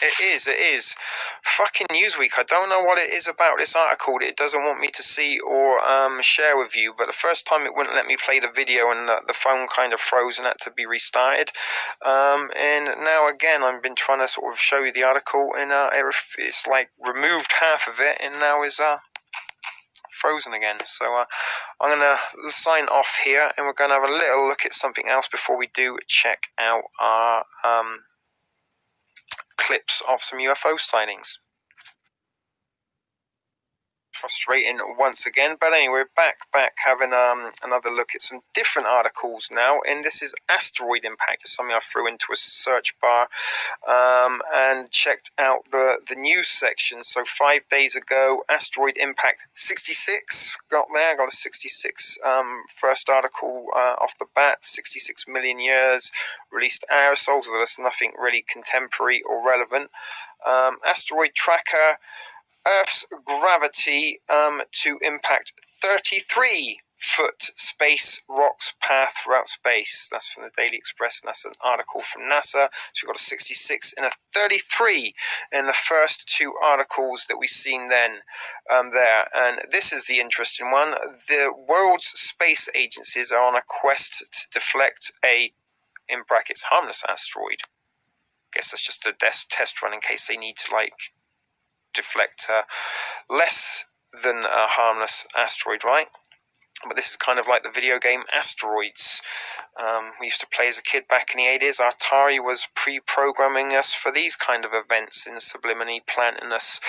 It is. Fucking Newsweek. I don't know what it is about this article that it doesn't want me to see or share with you, but the first time it wouldn't let me play the video and the phone kind of froze and had to be restarted. And now again, I've been trying to sort of show you the article and it's like removed half of it and now is frozen again. So I'm going to sign off here and we're going to have a little look at something else before we do check out our clips of some UFO sightings. Frustrating once again, but anyway, we're back having another look at some different articles now, and this is asteroid impact. It's something I threw into a search bar and checked out the news section. So 5 days ago, asteroid impact 66 got a 66 first article off the bat. 66 million years, released aerosols, although there's nothing really contemporary or relevant. Asteroid tracker, Earth's gravity to impact 33-foot space rocks path throughout space. That's from the Daily Express, and that's an article from NASA. So we've got a 66 and a 33 in the first two articles that we've seen then there. And this is the interesting one. The world's space agencies are on a quest to deflect a, in brackets, harmless asteroid. I guess that's just a test run in case they need to, like, deflect less than a harmless asteroid, right? But this is kind of like the video game Asteroids. We used to play as a kid back in the 80s. Atari was pre-programming us for these kind of events and subliminally planting us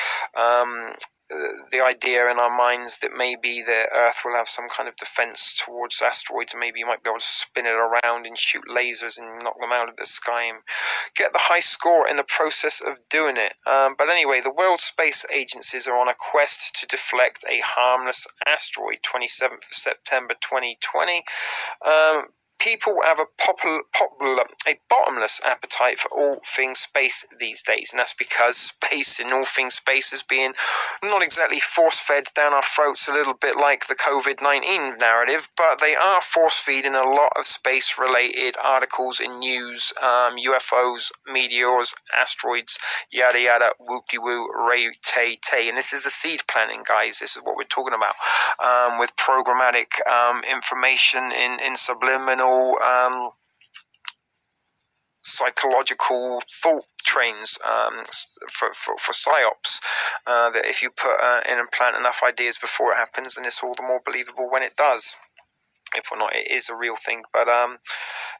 the idea in our minds that maybe the Earth will have some kind of defense towards asteroids, and maybe you might be able to spin it around and shoot lasers and knock them out of the sky and get the high score in the process of doing it. But anyway, the World Space Agencies are on a quest to deflect a harmless asteroid, 27th of September 2020. People have a bottomless appetite for all things space these days, and that's because space and all things space is being not exactly force-fed down our throats, a little bit like the COVID-19 narrative, but they are force-feeding a lot of space-related articles and news, UFOs, meteors, asteroids, yada yada, whoop-de-woo, ray-tay-tay. And this is the seed planting, guys. This is what we're talking about, with programmatic information in subliminal psychological thought trains for psyops, that if you put in and plant enough ideas before it happens, then it's all the more believable when it does. If or not, it is a real thing. But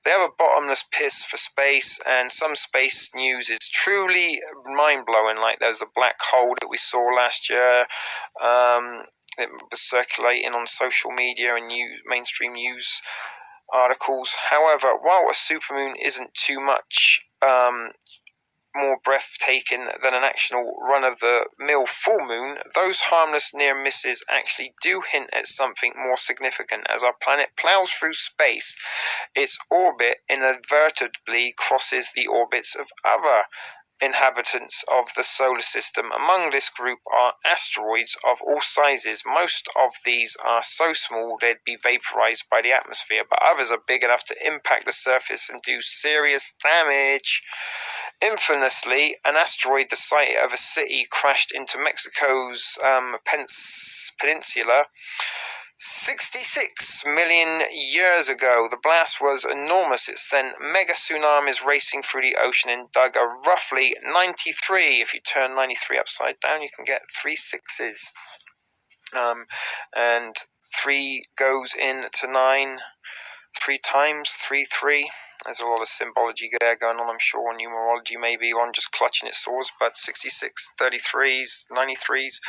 they have a bottomless pit for space, and some space news is truly mind-blowing. Like there's a black hole that we saw last year. It was circulating on social media and mainstream news articles. However, while a supermoon isn't too much more breathtaking than an actual run-of-the-mill full moon, those harmless near misses actually do hint at something more significant. As our planet plows through space, its orbit inadvertently crosses the orbits of other inhabitants of the solar system. Among this group are asteroids of all sizes. Most of these are so small they'd be vaporized by the atmosphere, but others are big enough to impact the surface and do serious damage. Infamously, an asteroid the size of a city crashed into Mexico's peninsula 66 million years ago. The blast was enormous. It sent mega tsunamis racing through the ocean and dug a roughly 93. If you turn 93 upside down, you can get 3 sixes. And 3 goes into 9 3 times, 3, 3. There's a lot of symbology there going on, I'm sure, on numerology, maybe on just clutching its swords, but 66, 33s, 93s.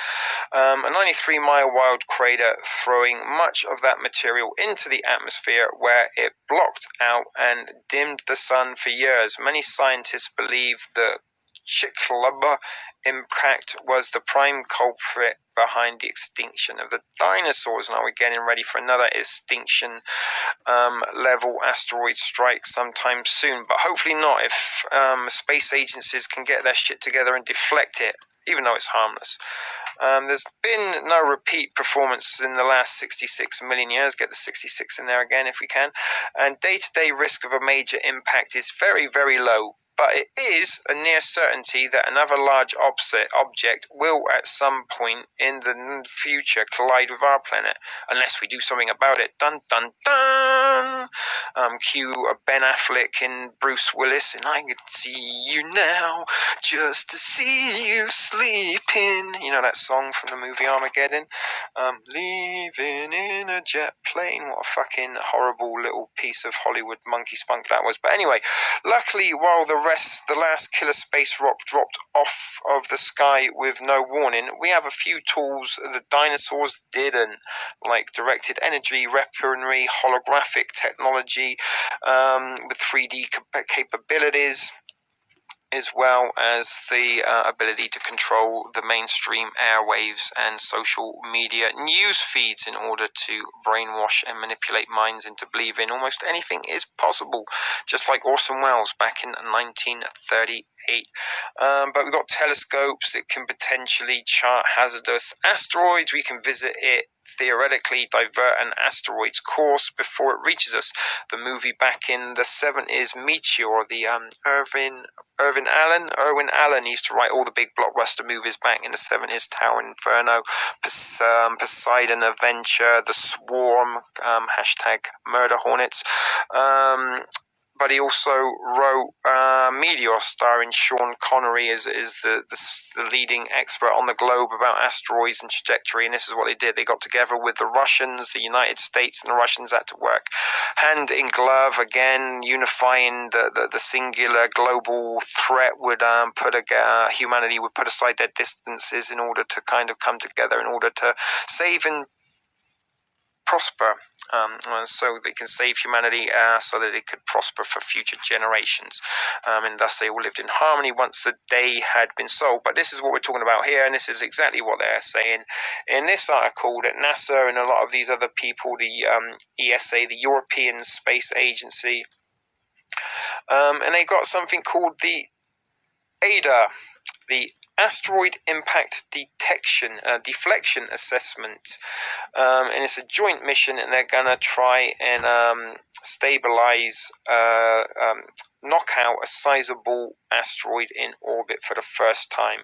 A 93-mile wild crater throwing much of that material into the atmosphere, where it blocked out and dimmed the sun for years. Many scientists believe the Chicxulub impact was the prime culprit behind the extinction of the dinosaurs. Now we're getting ready for another extinction level asteroid strike sometime soon, but hopefully not, if space agencies can get their shit together and deflect it, even though it's harmless. There's been no repeat performance in the last 66 million years. Get the 66 in there again if we can. And day-to-day risk of a major impact is very, very low. But it is a near certainty that another large object will at some point in the future collide with our planet, unless we do something about it. Dun dun dun! Cue Ben Affleck and Bruce Willis, and I can see you now, just to see you sleeping. You know that song from the movie Armageddon? Leaving in a jet plane. What a fucking horrible little piece of Hollywood monkey spunk that was. But anyway, luckily, while the last killer space rock dropped off of the sky with no warning, we have a few tools the dinosaurs didn't, like directed energy, weaponry, holographic technology with 3D capabilities, as well as the ability to control the mainstream airwaves and social media news feeds in order to brainwash and manipulate minds into believing almost anything is possible, just like Orson Welles back in 1938. But we've got telescopes that can potentially chart hazardous asteroids. We can visit it, theoretically divert an asteroid's course before it reaches us. The movie back in the 70s, Meteor, the Irwin Allen used to write all the big blockbuster movies back in the 70s, Tower Inferno, Poseidon Adventure, The Swarm, hashtag Murder Hornets. But he also wrote Meteor, starring Sean Connery as the leading expert on the globe about asteroids and trajectory. And this is what they did. They got together with the Russians, the United States, and the Russians had to work hand in glove again, unifying the singular global threat. Would humanity would put aside their differences in order to kind of come together in order to save and prosper, so they can save humanity, so that it could prosper for future generations, and thus they all lived in harmony once the day had been solved. But this is what we're talking about here, and this is exactly what they're saying in this article, that NASA and a lot of these other people, the ESA, the European Space Agency, and they got something called the ADA, the Asteroid Impact Deflection Assessment, and it's a joint mission, and they're gonna try and stabilize knock out a sizable asteroid in orbit for the first time.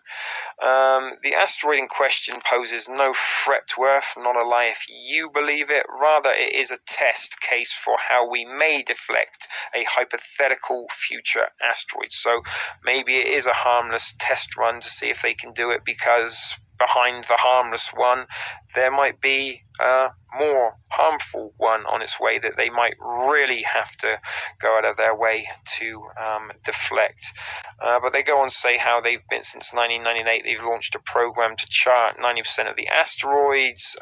The asteroid in question poses no threat to Earth, not a lie if you believe it. Rather, it is a test case for how we may deflect a hypothetical future asteroid. So maybe it is a harmless test run to see if they can do it, because behind the harmless one there might be a more harmful one on its way that they might really have to go out of their way to deflect. But they go on to say how they've been, since 1998, they've launched a program to chart 90% of the asteroids,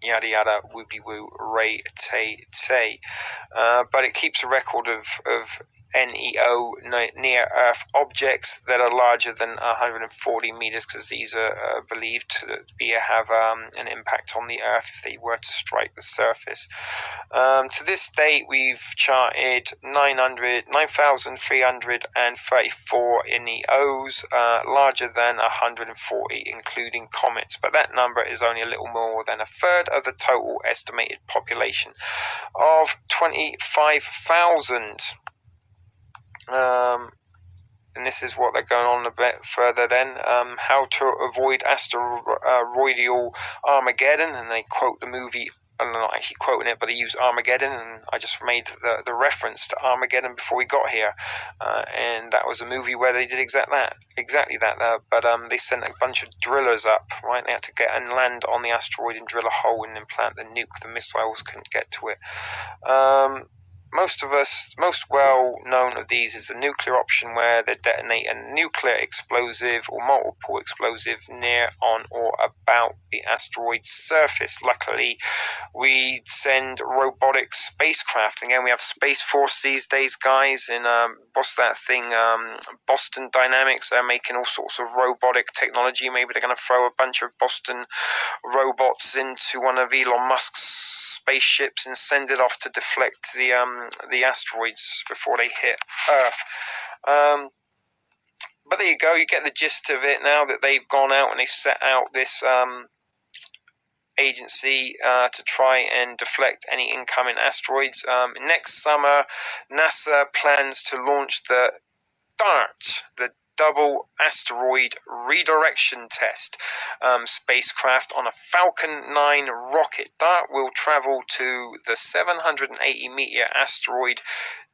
yada yada, whoopie woo, ray tay tay. But it keeps a record of NEO, near Earth objects that are larger than 140 meters, because these are believed to have an impact on the Earth if they were to strike the surface. To this date, we've charted 9,334 NEOs, larger than 140, including comets, but that number is only a little more than a third of the total estimated population of 25,000. And this is what they're going on a bit further then. How to avoid asteroidal Armageddon, and they quote the movie. I'm not actually quoting it, but they use Armageddon, and I just made the reference to Armageddon before we got here, and that was a movie where they did exactly that. But they sent a bunch of drillers up, right? They had to get and land on the asteroid and drill a hole and implant the nuke. The missiles couldn't get to it. Most well known of these is the nuclear option, where they detonate a nuclear explosive or multiple explosive near, on, or about the asteroid's surface. Luckily, we send robotic spacecraft. Again, we have Space Force these days, guys, and what's that thing? Boston Dynamics. They're making all sorts of robotic technology. Maybe they're going to throw a bunch of Boston robots into one of Elon Musk's spaceships and send it off to deflect the asteroids before they hit Earth. But there you go. You get the gist of it now that they've gone out and they set out this agency to try and deflect any incoming asteroids. Next summer, NASA plans to launch the DART, the Double Asteroid Redirection Test spacecraft on a Falcon 9 rocket. DART will travel to the 780-meter asteroid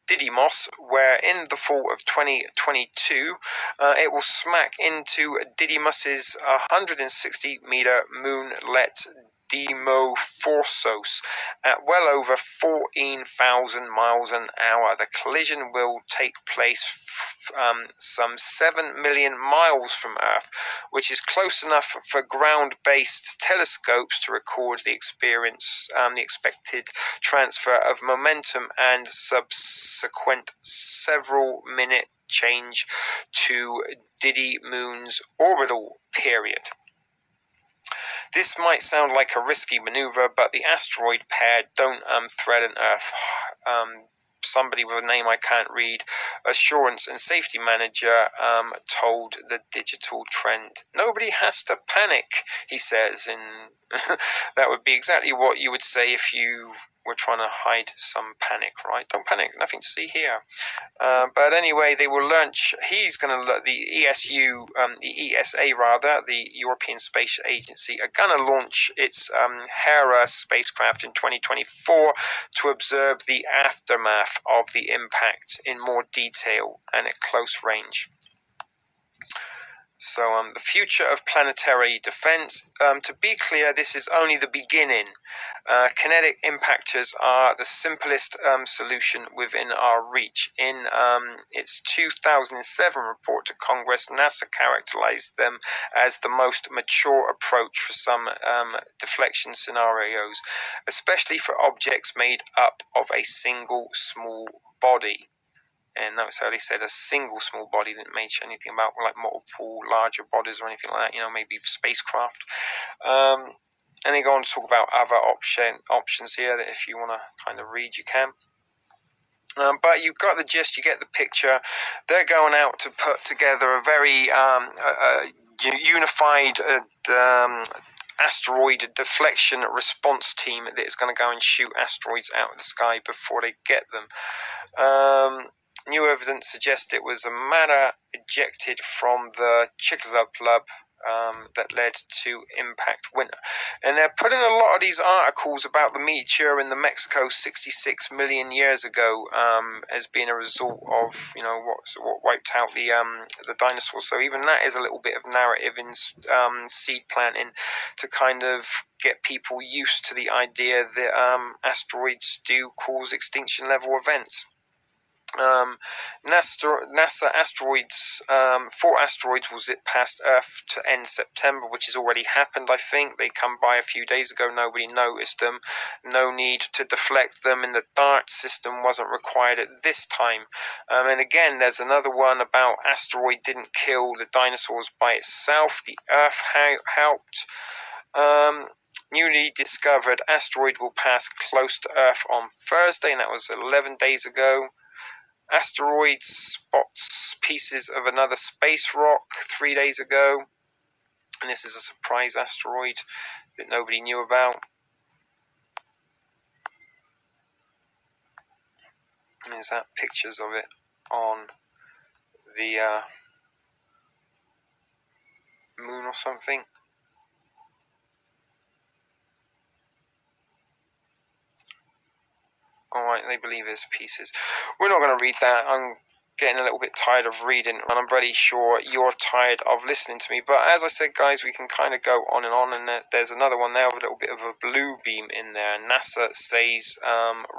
Didymos, where in the fall of 2022 it will smack into Didymos's 160-meter moonlet Dimorphosos at well over 14,000 miles an hour. The collision will take place some 7 million miles from Earth, which is close enough for ground-based telescopes to record the expected transfer of momentum and subsequent several-minute change to Didymoon's orbital period. This might sound like a risky maneuver, but the asteroid pair don't threaten Earth. Somebody with a name I can't read, assurance and safety manager, told the Digital Trend. Nobody has to panic, he says, and that would be exactly what you would say if you were trying to hide some panic, right? Don't panic, nothing to see here. But anyway, they will launch. He's going to the ESA rather, the European Space Agency, are going to launch its Hera spacecraft in 2024 to observe the aftermath of the impact in more detail and at close range. So the future of planetary defense. To be clear, this is only the beginning. Kinetic impactors are the simplest solution within our reach. In its 2007 report to Congress, NASA characterized them as the most mature approach for some deflection scenarios, especially for objects made up of a single small body. And notice how they said a single small body, didn't mention anything about like multiple larger bodies or anything like that, maybe spacecraft. And they go on to talk about other options here that if you want to kind of read, you can. But you've got the gist, you get the picture. They're going out to put together a very unified asteroid deflection response team that is going to go and shoot asteroids out of the sky before they get them. New evidence suggests it was a matter ejected from the Chicxulub that led to impact winter. And they're putting a lot of these articles about the meteor in the Mexico 66 million years ago as being a result of, you know, what wiped out the dinosaurs. So even that is a little bit of narrative in seed planting to kind of get people used to the idea that asteroids do cause extinction level events. NASA asteroids, 4 asteroids will zip past Earth to end September, which has already happened, I think. They come by a few days ago, nobody noticed them. No need to deflect them, and the DART system wasn't required at this time. And again, there's another one about asteroid didn't kill the dinosaurs by itself. The Earth helped. Newly discovered asteroid will pass close to Earth on Thursday, and that was 11 days ago. Asteroid spots pieces of another space rock 3 days ago, and this is a surprise asteroid that nobody knew about. And there's that pictures of it on the moon or something. Alright, they believe there's pieces. We're not going to read that. I'm getting a little bit tired of reading, and I'm pretty sure you're tired of listening to me. But as I said, guys, we can kind of go on, and there's another one there with a little bit of a blue beam in there. NASA says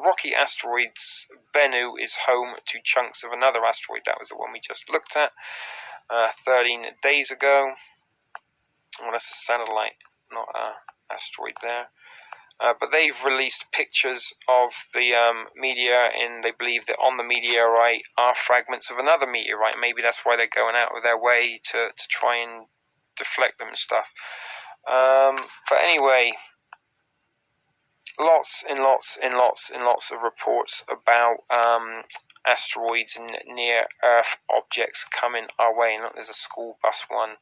rocky asteroids Bennu is home to chunks of another asteroid. That was the one we just looked at 13 days ago. Well, that's a satellite, not an asteroid there. But they've released pictures of the meteor, and they believe that on the meteorite are fragments of another meteorite. Maybe that's why they're going out of their way to try and deflect them and stuff. But anyway, lots and lots of reports about asteroids and near-Earth objects coming our way. And look, there's a school bus one.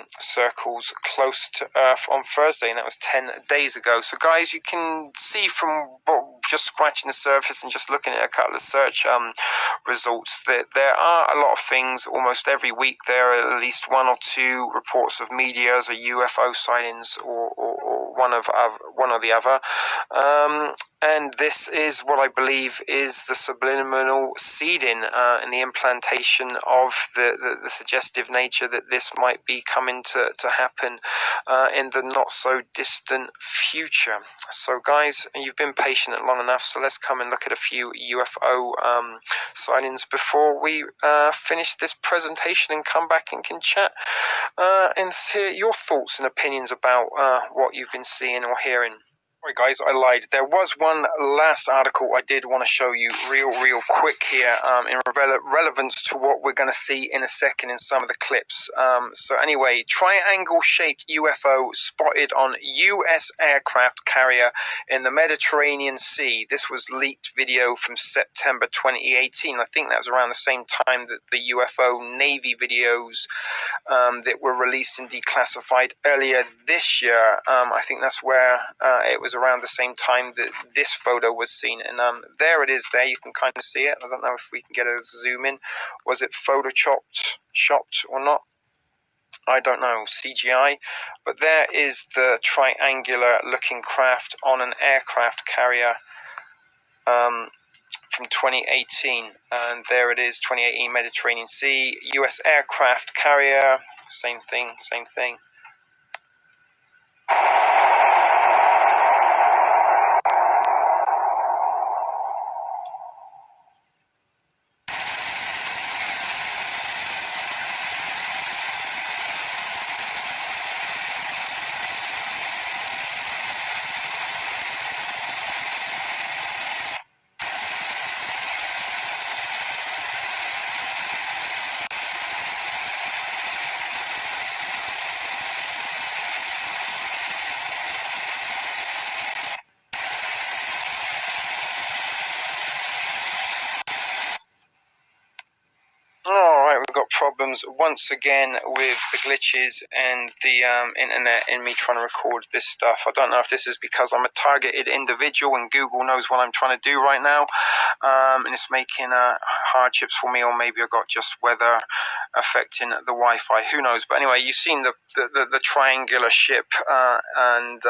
Circles close to Earth on Thursday, and that was 10 days ago. So guys, you can see from just scratching the surface and just looking at a couple of search results that there are a lot of things. Almost every week there are at least 1 or 2 reports of meteors or UFO sightings, or one or the other. And this is what I believe is the subliminal seeding and the implantation of the suggestive nature that this might be coming to happen in the not so distant future. So guys, you've been patient long enough, so let's come and look at a few UFO sightings before we finish this presentation and come back and can chat and hear your thoughts and opinions about what you've been seeing or hearing. Right, guys, I lied. There was one last article I did want to show you real quick here in relevance to what we're going to see in a second in some of the clips. So anyway, triangle-shaped UFO spotted on U.S. aircraft carrier in the Mediterranean Sea. This was leaked video from September 2018. I think that was around the same time that the UFO Navy videos that were released and declassified earlier this year. I think that's where it was around the same time that this photo was seen, and there it is. There you can kind of see it. I don't know if we can get a zoom in. Was it photoshopped or not? I don't know, CGI. But there is the triangular looking craft on an aircraft carrier from 2018, and there it is, 2018 Mediterranean Sea, US aircraft carrier, same thing. Right, we've got problems once again with the glitches and the internet in me trying to record this stuff. I don't know if this is because I'm a targeted individual and Google knows what I'm trying to do right now, and it's making hardships for me, or maybe I got just weather affecting the Wi-Fi. Who knows? But anyway, you've seen the triangular ship and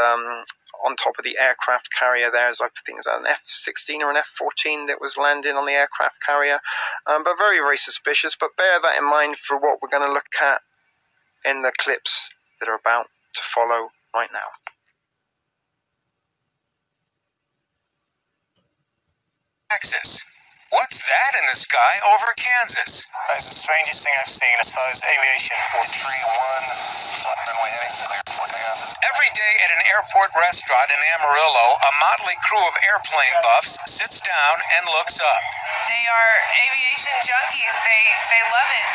on top of the aircraft carrier. There's, I think, it's an F-16 or an F-14 that was landing on the aircraft carrier. But very, very suspicious. But bear that in mind for what we're going to look at in the clips that are about to follow right now. Texas. What's that in the sky over Kansas? That's the strangest thing I've seen as far as aviation. 431, runway heading clear for Kansas. Every day at an airport restaurant in Amarillo, a motley crew of airplane buffs sits down and looks up. They are aviation junkies. They love it.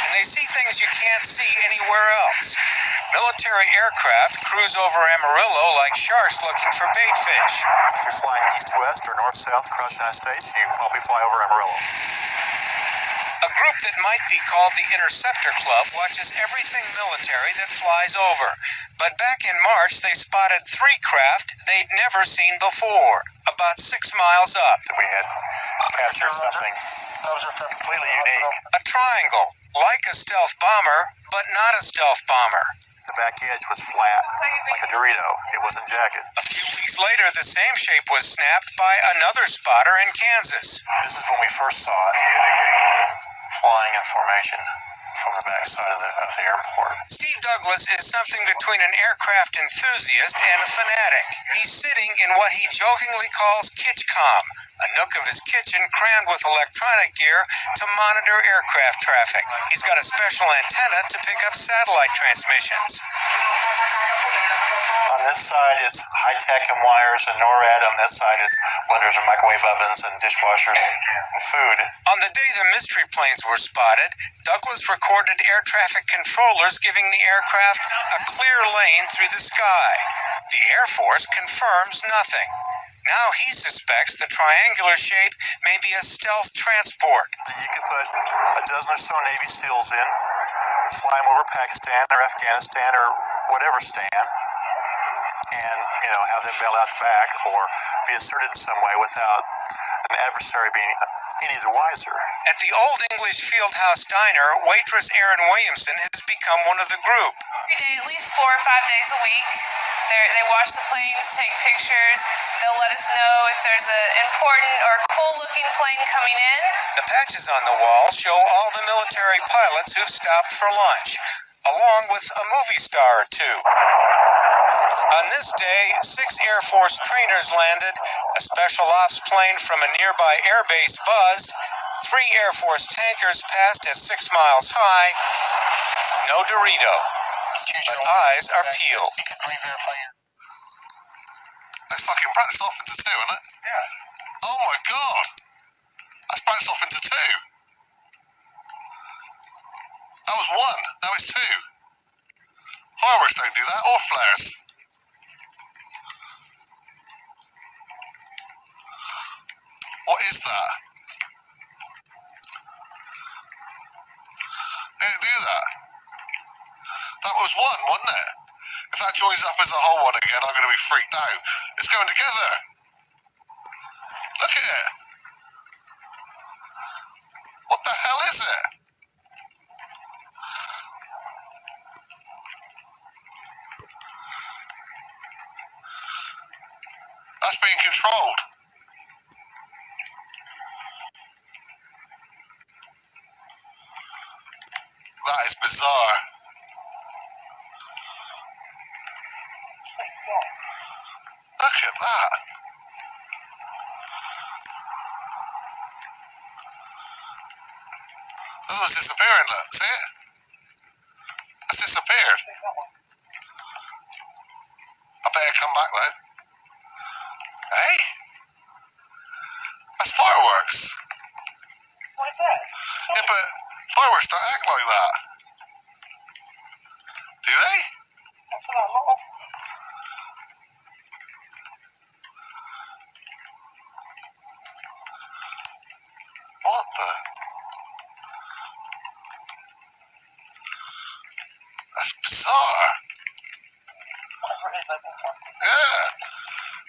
And they see things you can't see anywhere else. Military aircraft cruise over Amarillo like sharks looking for bait fish. If you're flying east-west or north-south across the United States, you probably fly over Amarillo. A group that might be called the Interceptor Club watches everything military that flies over. But back in March, they spotted 3 craft they'd never seen before, about 6 miles up. We had captured something completely unique. A triangle, like a stealth bomber, but not a stealth bomber. The back edge was flat, like a Dorito. It wasn't jagged. A few weeks later, the same shape was snapped by another spotter in Kansas. This is when we first saw it, flying in formation from the backside of the airport. Steve Douglas is something between an aircraft enthusiast and a fanatic. He's sitting in what he jokingly calls Kitchcom, a nook of his kitchen crammed with electronic gear to monitor aircraft traffic. He's got a special antenna to pick up satellite transmissions. On this side is high-tech and wires and NORAD. On this side is blenders and microwave ovens and dishwashers and food. On the day the mystery planes were spotted, Douglas recorded air traffic controllers giving the aircraft a clear lane through the sky. The Air Force confirms nothing. Now he suspects the triangular shape may be a stealth transport. You could put a dozen or so Navy SEALs in, fly them over Pakistan or Afghanistan or whatever stand, and, have them bail out the back or be inserted in some way without an adversary being any the wiser. At the Old English Fieldhouse Diner, waitress Erin Williamson has become one of the group. Every day, at least 4 or 5 days a week, they watch the planes, take pictures. They'll let us know if there's an important or cool-looking plane coming in. The patches on the wall show all the military pilots who've stopped for lunch, along with a movie star or 2. On this day, 6 Air Force trainers landed, a special ops plane from a nearby airbase buzzed, 3 Air Force tankers passed at 6 miles high. No Dorito, but eyes are peeled. They fucking branched off into 2, isn't it? Yeah. Oh my god! That's branched off into 2. That was 1, now it's 2. Fireworks don't do that, or flares. What is that? They didn't do that. That was 1, wasn't it? If that joins up as a whole one again, I'm going to be freaked out. It's going together. Look at it. What the hell is it? That's being controlled. That is bizarre. Look at that. That was disappearing, look. See it? It's disappeared. I better come back though. Hey? That's fireworks. What is that? Yeah, but fireworks don't act like that. Do they? I feel like a lot of... What? the? That's bizarre. Whatever it is, I think one. Yeah.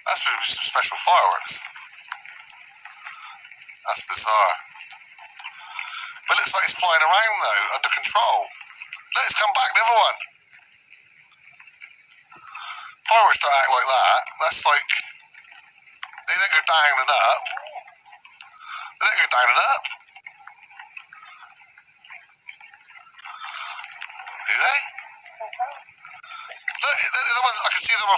That's some special fireworks. That's bizarre. But it looks like it's flying around though, under control. Look, it's come back, the other one. Fireworks don't act like that. That's like, they don't go down and up. They don't go down and up. Do they? Look, the ones, I can see them on